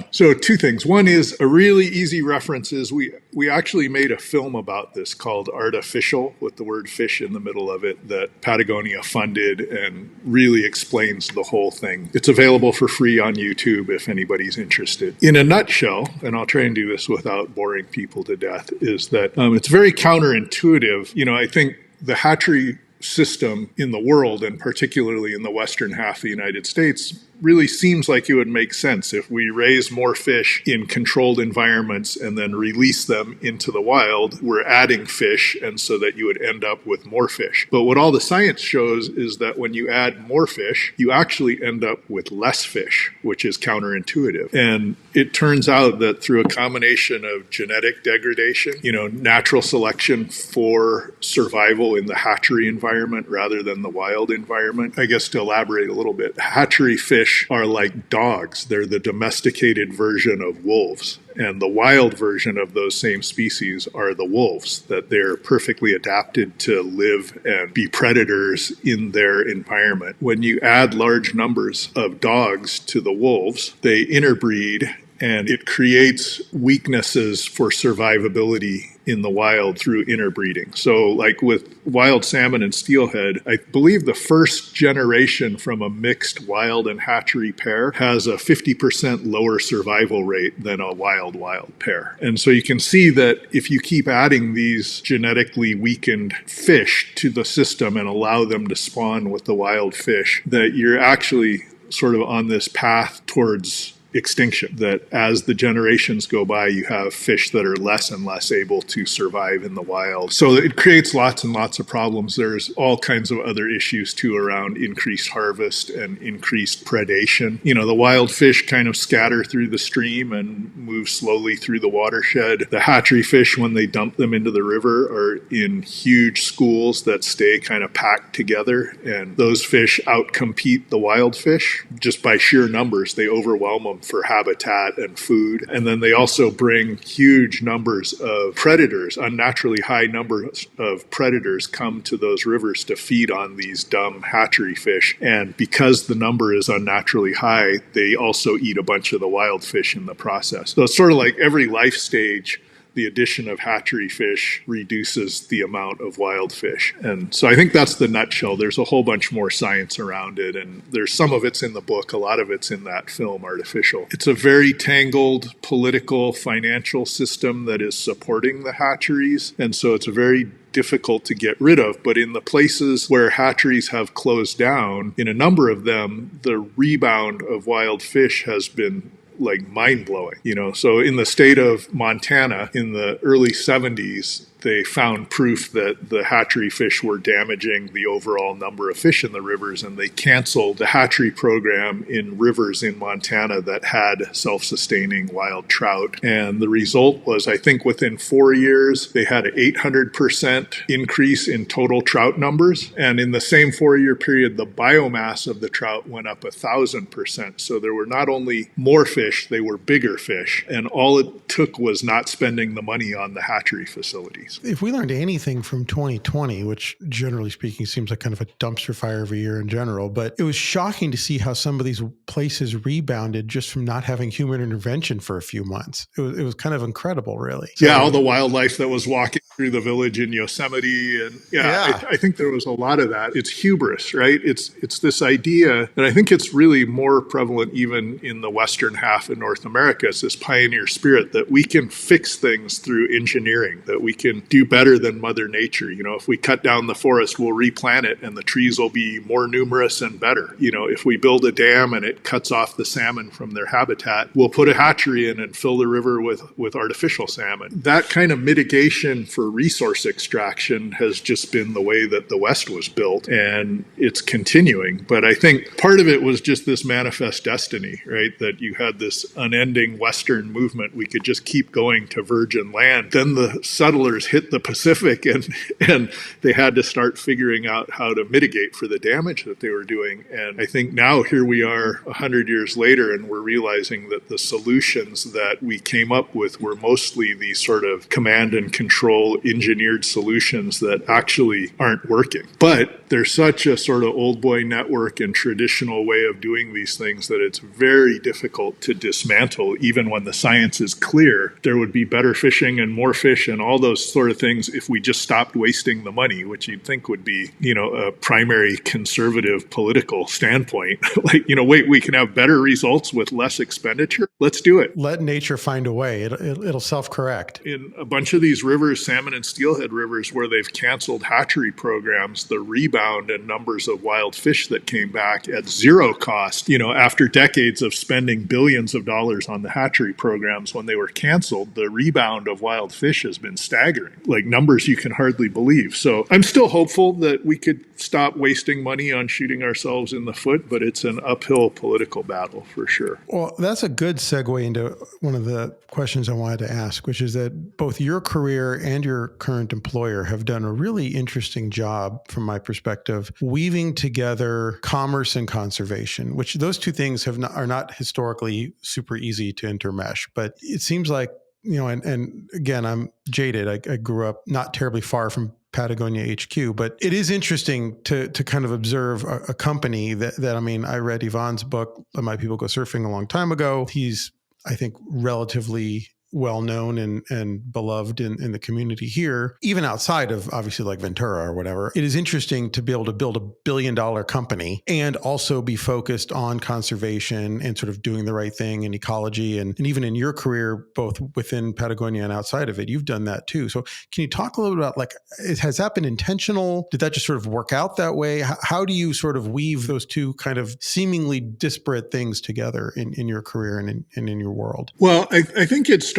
So two things. One is a really easy reference is we actually made a film about this called Artificial with the word fish in the middle of it that Patagonia funded and really explains the whole thing. It's available for free on YouTube if anybody's interested. In a nutshell, and I'll try and do this without boring people to death, is that it's very counterintuitive. I think the hatchery system in the world, and particularly in the western half of the United States, really seems like it would make sense if we raise more fish in controlled environments and then release them into the wild. We're adding fish, and so that you would end up with more fish. But what all the science shows is that when you add more fish, you actually end up with less fish, which is counterintuitive. And it turns out that through a combination of genetic degradation, natural selection for survival in the hatchery environment rather than the wild environment. I guess to elaborate a little bit, hatchery fish are like dogs. They're the domesticated version of wolves. And the wild version of those same species are the wolves, that they're perfectly adapted to live and be predators in their environment. When you add large numbers of dogs to the wolves, they interbreed, and it creates weaknesses for survivability in the wild through interbreeding. So like with wild salmon and steelhead, I believe the first generation from a mixed wild and hatchery pair has a 50% lower survival rate than a wild pair. And so you can see that if you keep adding these genetically weakened fish to the system and allow them to spawn with the wild fish, that you're actually sort of on this path towards extinction, that as the generations go by, you have fish that are less and less able to survive in the wild. So it creates lots and lots of problems. There's all kinds of other issues too around increased harvest and increased predation. The wild fish kind of scatter through the stream and move slowly through the watershed. The hatchery fish, when they dump them into the river, are in huge schools that stay kind of packed together. And those fish outcompete the wild fish just by sheer numbers. They overwhelm them for habitat and food. And then they also bring huge numbers of predators, unnaturally high numbers of predators come to those rivers to feed on these dumb hatchery fish. And because the number is unnaturally high, they also eat a bunch of the wild fish in the process. So it's sort of like every life stage, the addition of hatchery fish reduces the amount of wild fish. And so I think that's the nutshell. There's a whole bunch more science around it, and there's some of it's in the book, a lot of it's in that film, Artificial. It's a very tangled political, financial system that is supporting the hatcheries, and so it's very difficult to get rid of. But in the places where hatcheries have closed down, in a number of them, the rebound of wild fish has been like mind-blowing. So in the state of Montana in the early 70s, they found proof that the hatchery fish were damaging the overall number of fish in the rivers, and they canceled the hatchery program in rivers in Montana that had self-sustaining wild trout. And the result was, I think within 4 years, they had an 800% increase in total trout numbers. And in the same 4-year period, the biomass of the trout went up 1,000%. So there were not only more fish, they were bigger fish. And all it took was not spending the money on the hatchery facilities. If we learned anything from 2020, which generally speaking seems like kind of a dumpster fire every year in general, but it was shocking to see how some of these places rebounded just from not having human intervention for a few months. It was kind of incredible, really. Yeah, all the wildlife that was walking through the village in Yosemite. And Yeah. I think there was a lot of that. It's hubris, right? It's this idea that I think it's really more prevalent even in the western half of North America. It's this pioneer spirit that we can fix things through engineering, that we can do better than Mother Nature. If we cut down the forest, we'll replant it and the trees will be more numerous and better. If we build a dam and it cuts off the salmon from their habitat, we'll put a hatchery in and fill the river with artificial salmon. That kind of mitigation for resource extraction has just been the way that the West was built, and it's continuing. But I think part of it was just this manifest destiny, right? That you had this unending Western movement. We could just keep going to virgin land. Then the settlers hit the Pacific and they had to start figuring out how to mitigate for the damage that they were doing. And I think now here we are 100 years later, and we're realizing that the solutions that we came up with were mostly these sort of command and control engineered solutions that actually aren't working. But there's such a sort of old boy network and traditional way of doing these things that it's very difficult to dismantle. Even when the science is clear, there would be better fishing and more fish and all those sort of things if we just stopped wasting the money, which you'd think would be, a primary conservative political standpoint. Wait, we can have better results with less expenditure. Let's do it. Let nature find a way. It'll self-correct. In a bunch of these rivers, salmon and steelhead rivers, where they've canceled hatchery programs, the rebound in numbers of wild fish that came back at zero cost, after decades of spending billions of dollars on the hatchery programs, when they were canceled, the rebound of wild fish has been staggering, like numbers you can hardly believe. So I'm still hopeful that we could stop wasting money on shooting ourselves in the foot, but it's an uphill political battle for sure. Well, that's a good segue into one of the questions I wanted to ask, which is that both your career and your current employer have done a really interesting job, from my perspective, weaving together commerce and conservation, which those two things are not historically super easy to intermesh. But it seems like, and again, I'm jaded. I grew up not terribly far from Patagonia HQ, but it is interesting to kind of observe a company that I read Yvonne's book, My People Go Surfing, a long time ago. He's, I think, relatively well known and beloved in the community here, even outside of obviously like Ventura or whatever. It is interesting to be able to build $1 billion company and also be focused on conservation and sort of doing the right thing in ecology. And even in your career, both within Patagonia and outside of it, you've done that too. So can you talk a little bit about, has that been intentional? Did that just sort of work out that way? How do you sort of weave those two kind of seemingly disparate things together in your career and in your world? Well, I think it starts,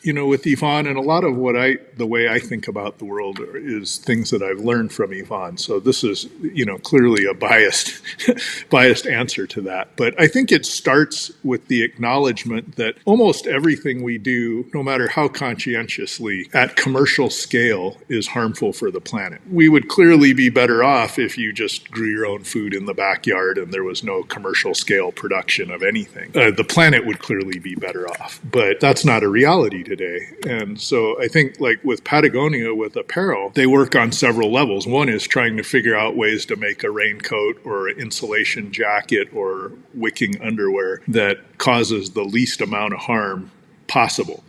with Yvonne, and a lot of the way I think about the world is things that I've learned from Yvonne. So this is, clearly a biased answer to that. But I think it starts with the acknowledgement that almost everything we do, no matter how conscientiously, at commercial scale is harmful for the planet. We would clearly be better off if you just grew your own food in the backyard and there was no commercial scale production of anything. The planet would clearly be better off, but that's not a reality today. And so I think with Patagonia, with apparel, they work on several levels. One is trying to figure out ways to make a raincoat or an insulation jacket or wicking underwear that causes the least amount of harm possible.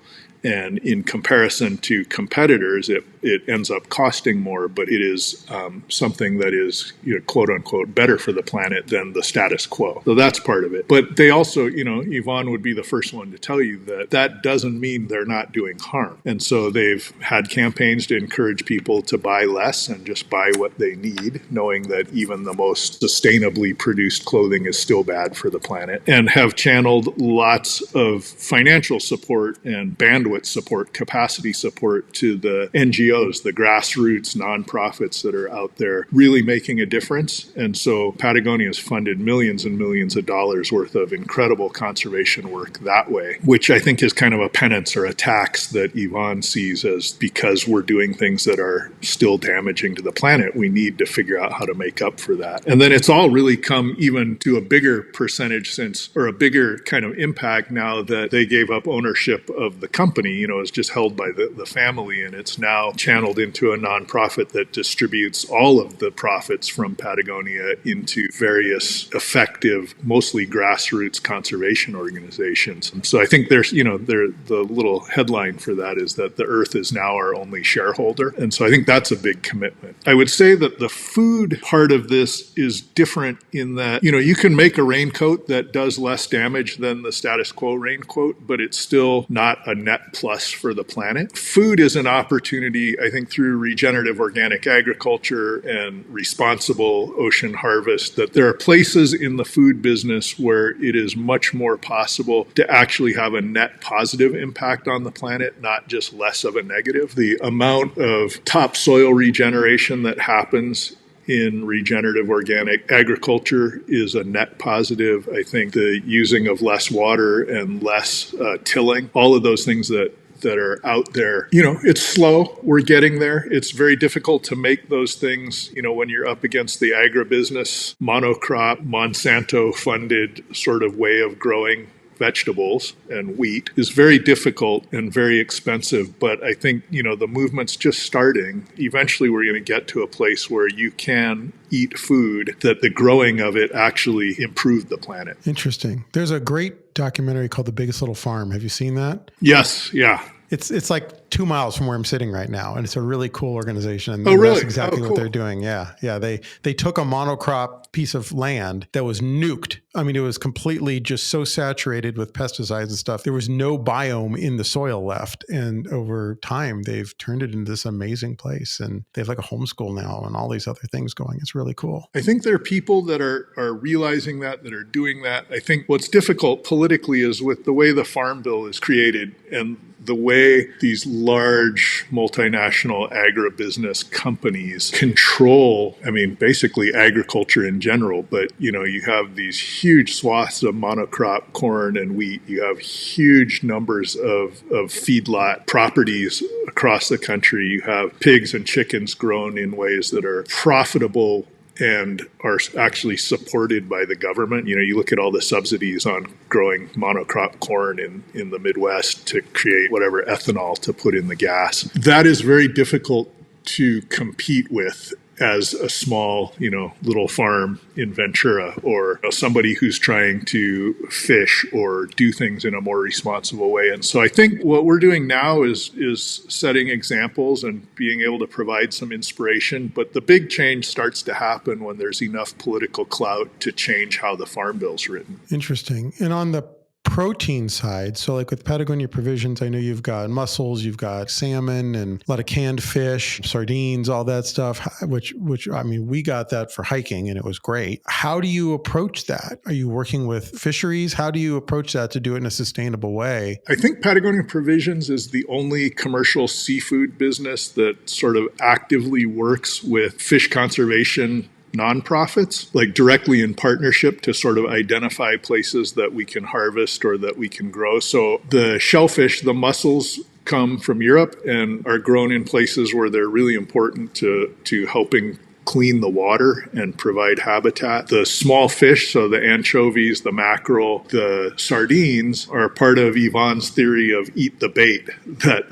And in comparison to competitors, it ends up costing more, but it is something that is, quote unquote, better for the planet than the status quo. So that's part of it. But they also, Yvonne would be the first one to tell you that doesn't mean they're not doing harm. And so they've had campaigns to encourage people to buy less and just buy what they need, knowing that even the most sustainably produced clothing is still bad for the planet, and have channeled lots of financial support and bandwidth support, capacity support to the NGOs, the grassroots nonprofits that are out there really making a difference. And so Patagonia has funded millions and millions of dollars worth of incredible conservation work that way, which I think is kind of a penance or a tax that Yvonne sees as, because we're doing things that are still damaging to the planet, we need to figure out how to make up for that. And then it's all really come even to a bigger percentage or a bigger kind of impact now that they gave up ownership of the company. company, is just held by the family, and it's now channeled into a nonprofit that distributes all of the profits from Patagonia into various effective, mostly grassroots conservation organizations. And so I think there's, the little headline for that is that the earth is now our only shareholder. And so I think that's a big commitment. I would say that the food part of this is different in that, you can make a raincoat that does less damage than the status quo raincoat, but it's still not a net plus for the planet. Food is an opportunity, I think, through regenerative organic agriculture and responsible ocean harvest, that there are places in the food business where it is much more possible to actually have a net positive impact on the planet, not just less of a negative. The amount of topsoil regeneration that happens in regenerative organic agriculture is a net positive. I think the using of less water and less tilling, all of those things that are out there, it's slow. We're getting there. It's very difficult to make those things, when you're up against the agribusiness, monocrop, Monsanto-funded sort of way of growing vegetables and wheat is very difficult and very expensive. But I think, the movement's just starting. Eventually, we're going to get to a place where you can eat food that the growing of it actually improved the planet. Interesting. There's a great documentary called The Biggest Little Farm. Have you seen that? Yes. Yeah. It's like 2 miles from where I'm sitting right now, and it's a really cool organization. And really? That's exactly cool. what they're doing. Yeah. They took a monocrop piece of land that was nuked. I mean, it was completely just so saturated with pesticides and stuff. There was no biome in the soil left. And over time, they've turned it into this amazing place. And they have like a homeschool now and all these other things going. It's really cool. I think there are people that are realizing that are doing that. I think what's difficult politically is with the way the Farm Bill is created and the way these large multinational agribusiness companies control, basically agriculture in general, but, you have these huge swaths of monocrop corn and wheat. You have huge numbers of feedlot properties across the country. You have pigs and chickens grown in ways that are profitable and are actually supported by the government. You look at all the subsidies on growing monocrop corn in the Midwest to create whatever ethanol to put in the gas. That is very difficult to compete with as a small, little farm in Ventura, or somebody who's trying to fish or do things in a more responsible way. And so I think what we're doing now is setting examples and being able to provide some inspiration. But the big change starts to happen when there's enough political clout to change how the Farm Bill's written. Interesting. And on the protein side, so like with Patagonia Provisions, I know you've got mussels, you've got salmon and a lot of canned fish, sardines, all that stuff, which we got that for hiking and it was great. How do you approach that? Are you working with fisheries? How do you approach that to do it in a sustainable way? I think Patagonia Provisions is the only commercial seafood business that sort of actively works with fish conservation nonprofits, like directly in partnership to sort of identify places that we can harvest or that we can grow. So the shellfish, the mussels, come from Europe and are grown in places where they're really important to helping clean the water and provide habitat. The small fish, so the anchovies, the mackerel, the sardines, are part of Yvonne's theory of eat the bait, that,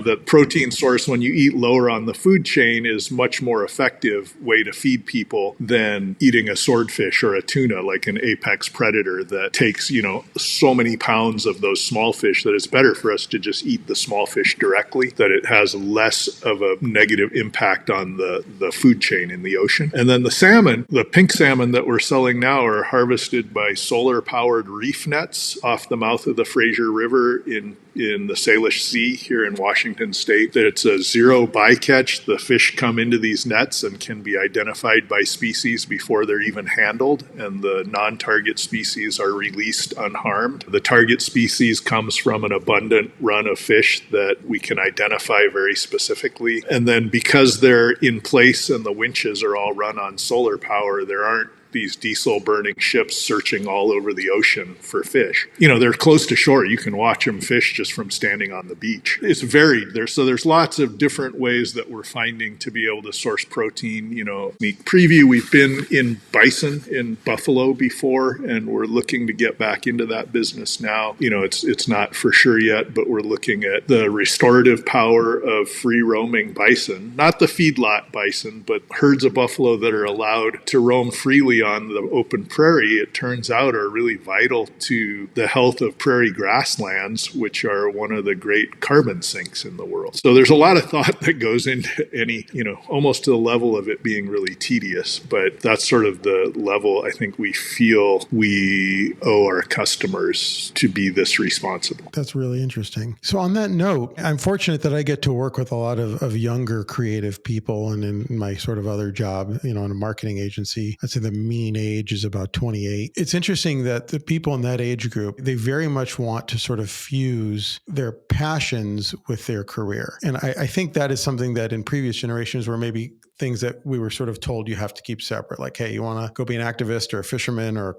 the protein source when you eat lower on the food chain is much more effective way to feed people than eating a swordfish or a tuna, like an apex predator that takes, so many pounds of those small fish that it's better for us to just eat the small fish directly, that it has less of a negative impact on the food chain in the ocean. And then the salmon, the pink salmon that we're selling now, are harvested by solar-powered reef nets off the mouth of the Fraser River in the Salish Sea here in Washington State. It's a zero bycatch. The fish come into these nets and can be identified by species before they're even handled, and the non-target species are released unharmed. The target species comes from an abundant run of fish that we can identify very specifically. And then because they're in place and the winches are all run on solar power, there aren't these diesel burning ships searching all over the ocean for fish. They're close to shore. You can watch them fish just from standing on the beach. It's varied there. So there's lots of different ways that we're finding to be able to source protein. Sneak preview, we've been in bison in buffalo before, and we're looking to get back into that business now. It's not for sure yet, but we're looking at the restorative power of free roaming bison, not the feedlot bison, but herds of buffalo that are allowed to roam freely on the open prairie, it turns out are really vital to the health of prairie grasslands, which are one of the great carbon sinks in the world. So there's a lot of thought that goes into any, almost to the level of it being really tedious, but that's sort of the level I think we feel we owe our customers to be this responsible. That's really interesting. So on that note, I'm fortunate that I get to work with a lot of younger creative people, and in my sort of other job, in a marketing agency, I'd say the mean age is about 28. It's interesting that the people in that age group, they very much want to sort of fuse their passions with their career. And I think that is something that in previous generations were maybe things that we were sort of told you have to keep separate. Like, hey, you want to go be an activist or a fisherman or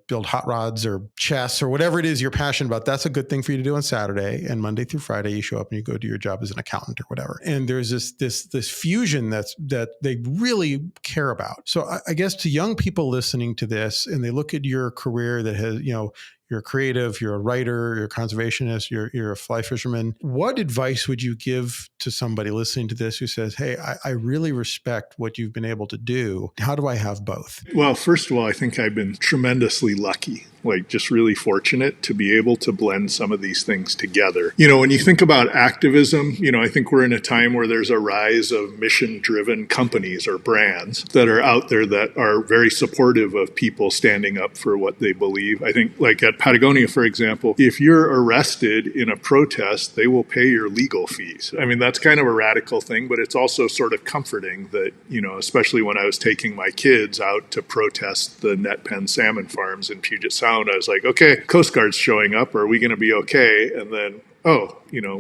build hot rods or chess or whatever it is you're passionate about. That's a good thing for you to do on Saturday, and Monday through Friday you show up and you go do your job as an accountant or whatever. And there's this fusion that they really care about. So I guess to young people listening to this, and they look at your career that has, you're a creative, you're a writer, you're a conservationist, you're a fly fisherman. What advice would you give to somebody listening to this who says, hey, I really respect what you've been able to do. How do I have both? Well, first of all, I think I've been tremendously lucky, just really fortunate to be able to blend some of these things together. When you think about activism, I think we're in a time where there's a rise of mission-driven companies or brands that are out there that are very supportive of people standing up for what they believe. I think like at Patagonia, for example, if you're arrested in a protest, they will pay your legal fees. I mean, that's kind of a radical thing, but it's also sort of comforting that, especially when I was taking my kids out to protest the net pen salmon farms in Puget Sound, I was like, okay, Coast Guard's showing up. Are we going to be okay? And then,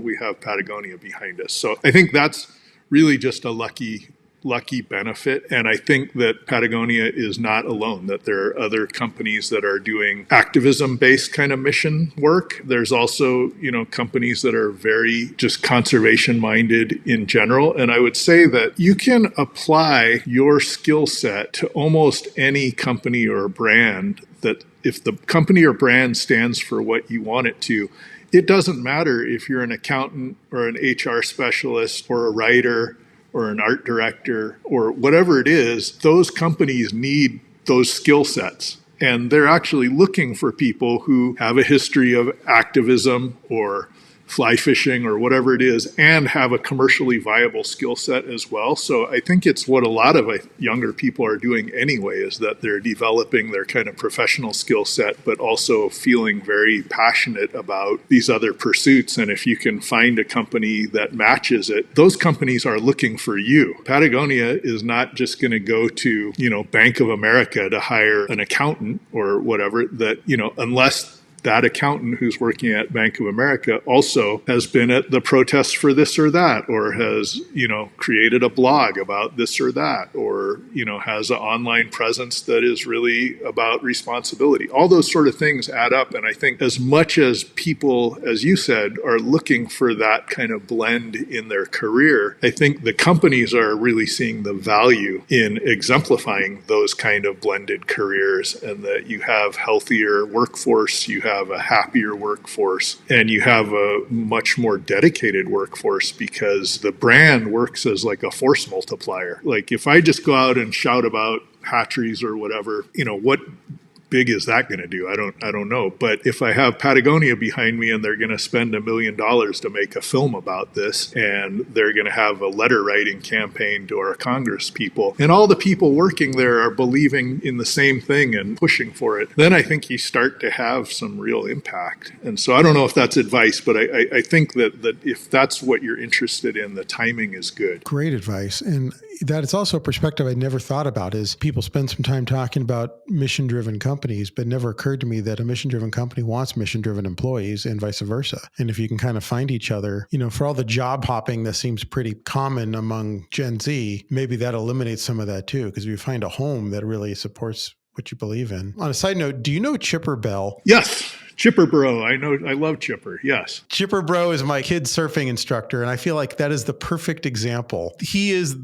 we have Patagonia behind us. So I think that's really just a lucky benefit. And I think that Patagonia is not alone, that there are other companies that are doing activism-based kind of mission work. There's also, companies that are very just conservation-minded in general. And I would say that you can apply your skill set to almost any company or brand, that if the company or brand stands for what you want it to, it doesn't matter if you're an accountant or an HR specialist or a writer or an art director or whatever it is, those companies need those skill sets. And they're actually looking for people who have a history of activism or fly fishing or whatever it is, and have a commercially viable skill set as well. So I think it's what a lot of younger people are doing anyway, is that they're developing their kind of professional skill set, but also feeling very passionate about these other pursuits. And if you can find a company that matches it, those companies are looking for you. Patagonia is not just going to go to, Bank of America to hire an accountant or whatever, that, unless that accountant who's working at Bank of America also has been at the protests for this or that, or has, created a blog about this or that, or, has an online presence that is really about responsibility. All those sort of things add up. And I think as much as people, as you said, are looking for that kind of blend in their career, I think the companies are really seeing the value in exemplifying those kind of blended careers, and that you have healthier workforce, you have a happier workforce, and you have a much more dedicated workforce, because the brand works as like a force multiplier. Like if I just go out and shout about hatcheries or whatever, what big is that going to do? I don't know. But if I have Patagonia behind me and they're going to spend $1 million to make a film about this, and they're going to have a letter writing campaign to our Congress people, and all the people working there are believing in the same thing and pushing for it, then I think you start to have some real impact. And so I don't know if that's advice, but I think that if that's what you're interested in, the timing is good. Great advice. And that it's also a perspective I never thought about is people spend some time talking about mission-driven companies, but it never occurred to me that a mission-driven company wants mission-driven employees and vice versa. And if you can kind of find each other, for all the job hopping that seems pretty common among Gen Z, maybe that eliminates some of that too, because if you find a home that really supports what you believe in. On a side note, do you know Chipper Bell? Yes. Chipper Bro. I know. I love Chipper. Yes. Chipper Bro is my kid's surfing instructor. And I feel like that is the perfect example. He is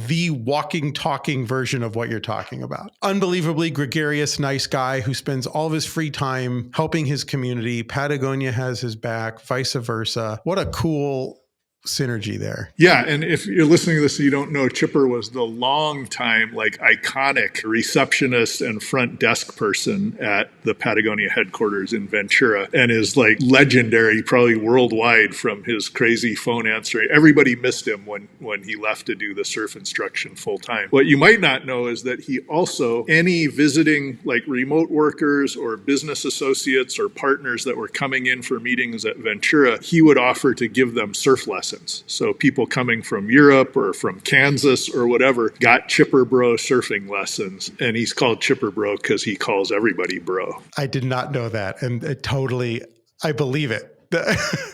the walking, talking version of what you're talking about. Unbelievably gregarious, nice guy who spends all of his free time helping his community. Patagonia has his back, vice versa. What a cool synergy there. Yeah. And if you're listening to this and you don't know, Chipper was the long time, iconic receptionist and front desk person at the Patagonia headquarters in Ventura and is legendary, probably worldwide from his crazy phone answering. Everybody missed him when he left to do the surf instruction full time. What you might not know is that he also, any visiting remote workers or business associates or partners that were coming in for meetings at Ventura, he would offer to give them surf lessons. So people coming from Europe or from Kansas or whatever got Chipper Bro surfing lessons. And he's called Chipper Bro because he calls everybody bro. I did not know that. And I believe it.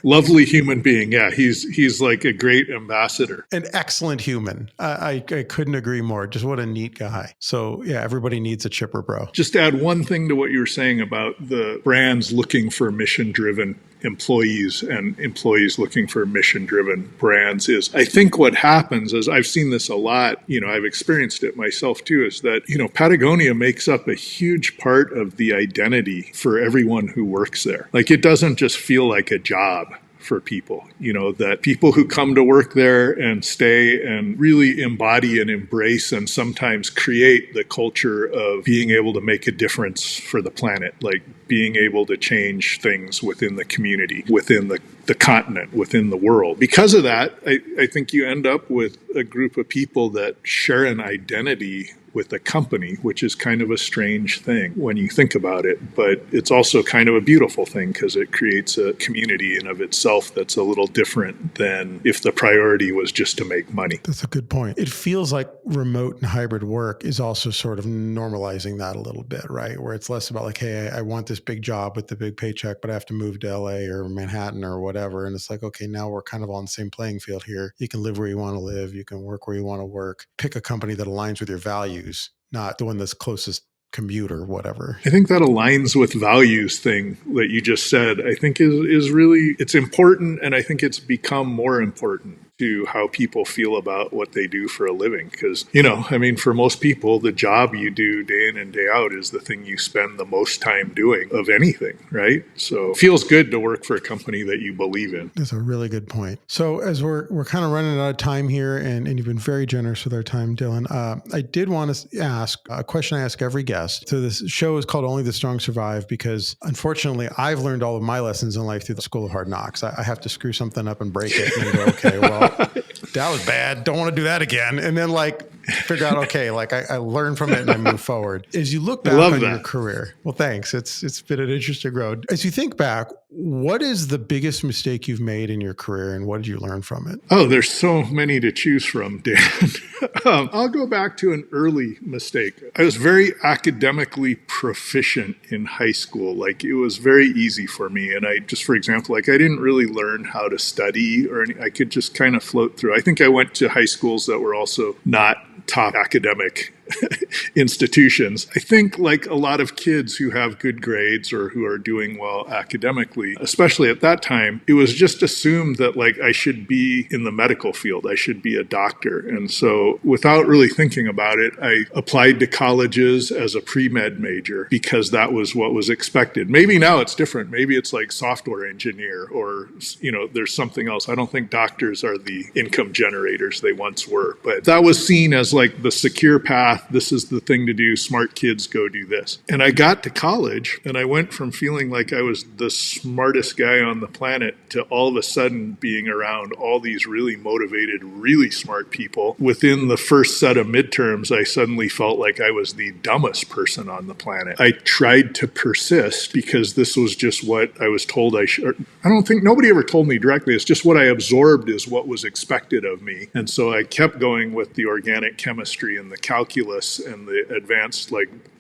Lovely human being. Yeah, he's like a great ambassador. An excellent human. I couldn't agree more. Just what a neat guy. So yeah, everybody needs a Chipper Bro. Just to add one thing to what you were saying about the brands looking for mission-driven employees and employees looking for mission-driven brands is, I think what happens is, I've seen this a lot, I've experienced it myself too, is that, Patagonia makes up a huge part of the identity for everyone who works there. It doesn't just feel like a job for people, that people who come to work there and stay and really embody and embrace and sometimes create the culture of being able to make a difference for the planet, being able to change things within the community, within the continent, within the world. Because of that, I think you end up with a group of people that share an identity with a company, which is kind of a strange thing when you think about it, but it's also kind of a beautiful thing because it creates a community in of itself that's a little different than if the priority was just to make money. That's a good point. It feels like remote and hybrid work is also sort of normalizing that a little bit, right? Where it's less about hey, I want this big job with the big paycheck, but I have to move to LA or Manhattan or whatever. And it's okay, now we're kind of on the same playing field here. You can live where you want to live. You can work where you want to work. Pick a company that aligns with your values, not the one that's closest commute or whatever. I think that aligns with values thing that you just said. I think is really, it's important. And I think it's become more important to how people feel about what they do for a living. Because, for most people, the job you do day in and day out is the thing you spend the most time doing of anything, right? So it feels good to work for a company that you believe in. That's a really good point. So as we're kind of running out of time here, and you've been very generous with our time, Dylan, I did want to ask a question I ask every guest. So this show is called Only the Strong Survive because, unfortunately, I've learned all of my lessons in life through the School of Hard Knocks. I have to screw something up and break it and go, okay, well, that was bad. Don't want to do that again. And then figure out, okay, I learned from it and I move forward. As you look back on your career, well, thanks. It's been an interesting road. As you think back, what is the biggest mistake you've made in your career and what did you learn from it? Oh, there's so many to choose from, Dan. I'll go back to an early mistake. I was very academically proficient in high school. It was very easy for me. And for example, I didn't really learn how to study or I could just kind of float through. I think I went to high schools that were also not top academic institutions. I think a lot of kids who have good grades or who are doing well academically, especially at that time, it was just assumed that I should be in the medical field. I should be a doctor. And so without really thinking about it, I applied to colleges as a pre-med major because that was what was expected. Maybe now it's different. Maybe it's software engineer or, there's something else. I don't think doctors are the income generators they once were, but that was seen as like the secure path. This is the thing to do. Smart kids go do this. And I got to college and I went from feeling like I was the smartest guy on the planet to all of a sudden being around all these really motivated, really smart people. Within the first set of midterms, I suddenly felt like I was the dumbest person on the planet. I tried to persist because this was just what I was told I should. I don't think nobody ever told me directly. It's just what I absorbed is what was expected of me. And so I kept going with the organic chemistry and the calculus and the advanced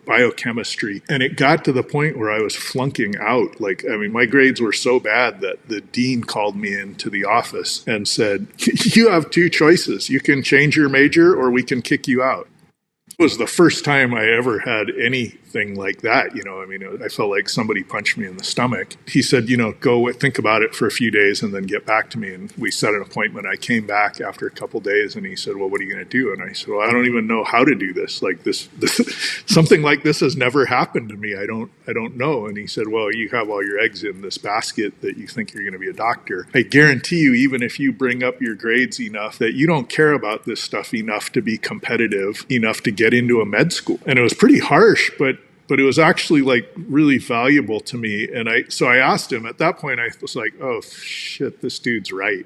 biochemistry. And it got to the point where I was flunking out. My grades were so bad that the dean called me into the office and said, you have two choices. You can change your major or we can kick you out. It was the first time I ever had anything like that. I felt like somebody punched me in the stomach. He said, go think about it for a few days and then get back to me. And we set an appointment. I came back after a couple of days and he said, well, what are you going to do? And I said, well, I don't even know how to do this. This something like this has never happened to me. I don't know. And he said, well, you have all your eggs in this basket that you think you're going to be a doctor. I guarantee you, even if you bring up your grades enough, that you don't care about this stuff enough to be competitive, enough to get into a med school. And it was pretty harsh, but it was actually really valuable to me. And so I asked him at that point, I was like, oh shit, this dude's right.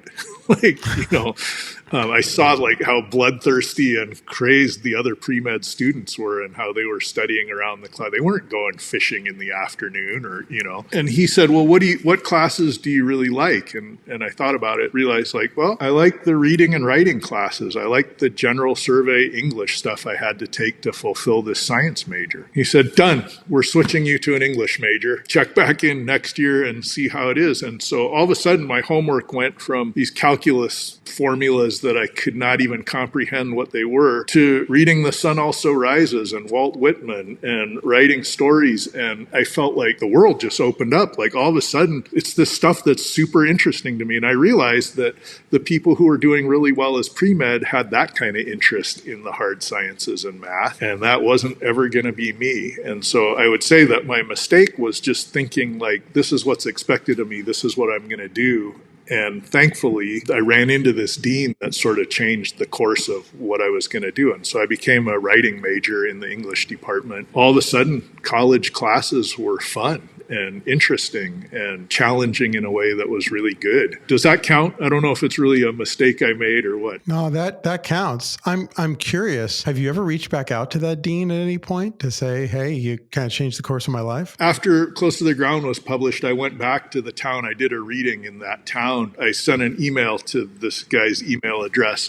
I saw how bloodthirsty and crazed the other pre-med students were and how they were studying around the clock. They weren't going fishing in the afternoon and he said, well, what classes do you really like? And I thought about it, realized I like the reading and writing classes. I like the general survey English stuff I had to take to fulfill this science major. He said, done. We're switching you to an English major. Check back in next year and see how it is. And so all of a sudden my homework went from these calculus formulas that I could not even comprehend what they were to reading The Sun Also Rises and Walt Whitman and writing stories. And I felt like the world just opened up. All of a sudden it's this stuff that's super interesting to me. And I realized that the people who were doing really well as pre-med had that kind of interest in the hard sciences and math. And that wasn't ever going to be me. And so I would say that my mistake was just thinking this is what's expected of me. This is what I'm going to do. And thankfully, I ran into this dean that sort of changed the course of what I was going to do. And so I became a writing major in the English department. All of a sudden, college classes were fun and interesting and challenging in a way that was really good. Does that count? I don't know if it's really a mistake I made or what. No, that counts. I'm curious. Have you ever reached back out to that dean at any point to say, hey, you kind of changed the course of my life? After Close to the Ground was published, I went back to the town. I did a reading in that town. I sent an email to this guy's email address.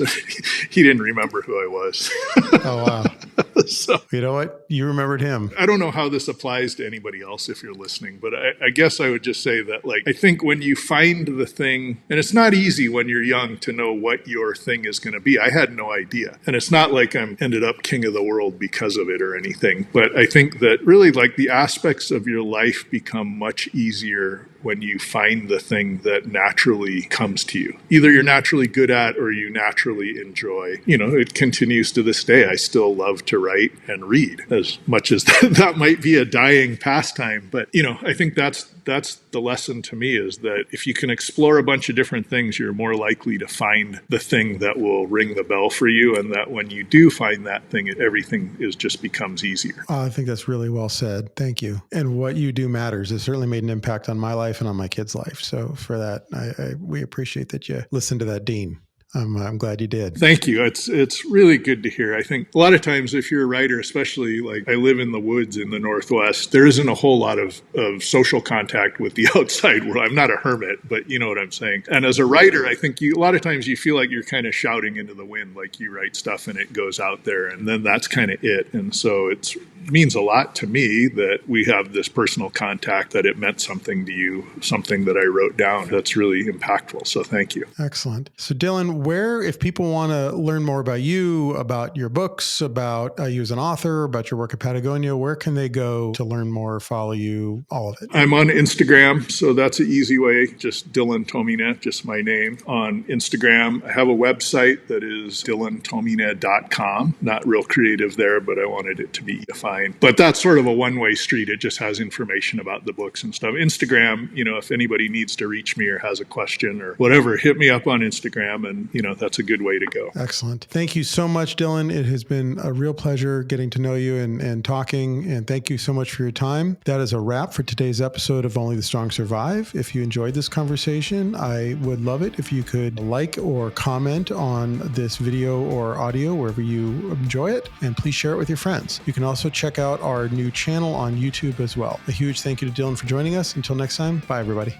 He didn't remember who I was. Oh, wow. So, you know what? You remembered him. I don't know how this applies to anybody else if you're listening, but I guess I would just say that I think when you find the thing, and it's not easy when you're young to know what your thing is going to be. I had no idea. And it's not like I'm ended up king of the world because of it or anything. But I think that really the aspects of your life become much easier when you find the thing that naturally comes to you. Either you're naturally good at or you naturally enjoy. It continues to this day. I still love to write and read, as much as that might be a dying pastime. But, I think that's the lesson to me, is that if you can explore a bunch of different things, you're more likely to find the thing that will ring the bell for you. And that when you do find that thing, everything just becomes easier. I think that's really well said. Thank you. And what you do matters. It certainly made an impact on my life and on my kids' life. So for that, we appreciate that you listened to that dean. I'm glad you did. Thank you. It's really good to hear. I think a lot of times if you're a writer, especially I live in the woods in the Northwest, there isn't a whole lot of social contact with the outside world. I'm not a hermit, but you know what I'm saying. And as a writer, I think a lot of times you feel like you're kind of shouting into the wind, you write stuff and it goes out there and then that's kind of it. And so it means a lot to me that we have this personal contact, that it meant something to you, something that I wrote down that's really impactful. So thank you. Excellent. So Dylan, if people want to learn more about you, about your books, about you as an author, about your work at Patagonia, where can they go to learn more, follow you, all of it? I'm on Instagram, so that's an easy way. Just Dylan Tomine, just my name on Instagram. I have a website that is dylantomine.com. Not real creative there, but I wanted it to be fun. online. But that's sort of a one-way street. It just has information about the books and stuff. Instagram, if anybody needs to reach me or has a question or whatever, hit me up on Instagram, and that's a good way to go. Excellent. Thank you so much, Dylan. It has been a real pleasure getting to know you and talking, and thank you so much for your time. That is a wrap for today's episode of Only the Strong Survive. If you enjoyed this conversation, I would love it if you could like or comment on this video or audio wherever you enjoy it, and please share it with your friends. You can also check out our new channel on YouTube as well. A huge thank you to Dylan for joining us. Until next time, bye everybody.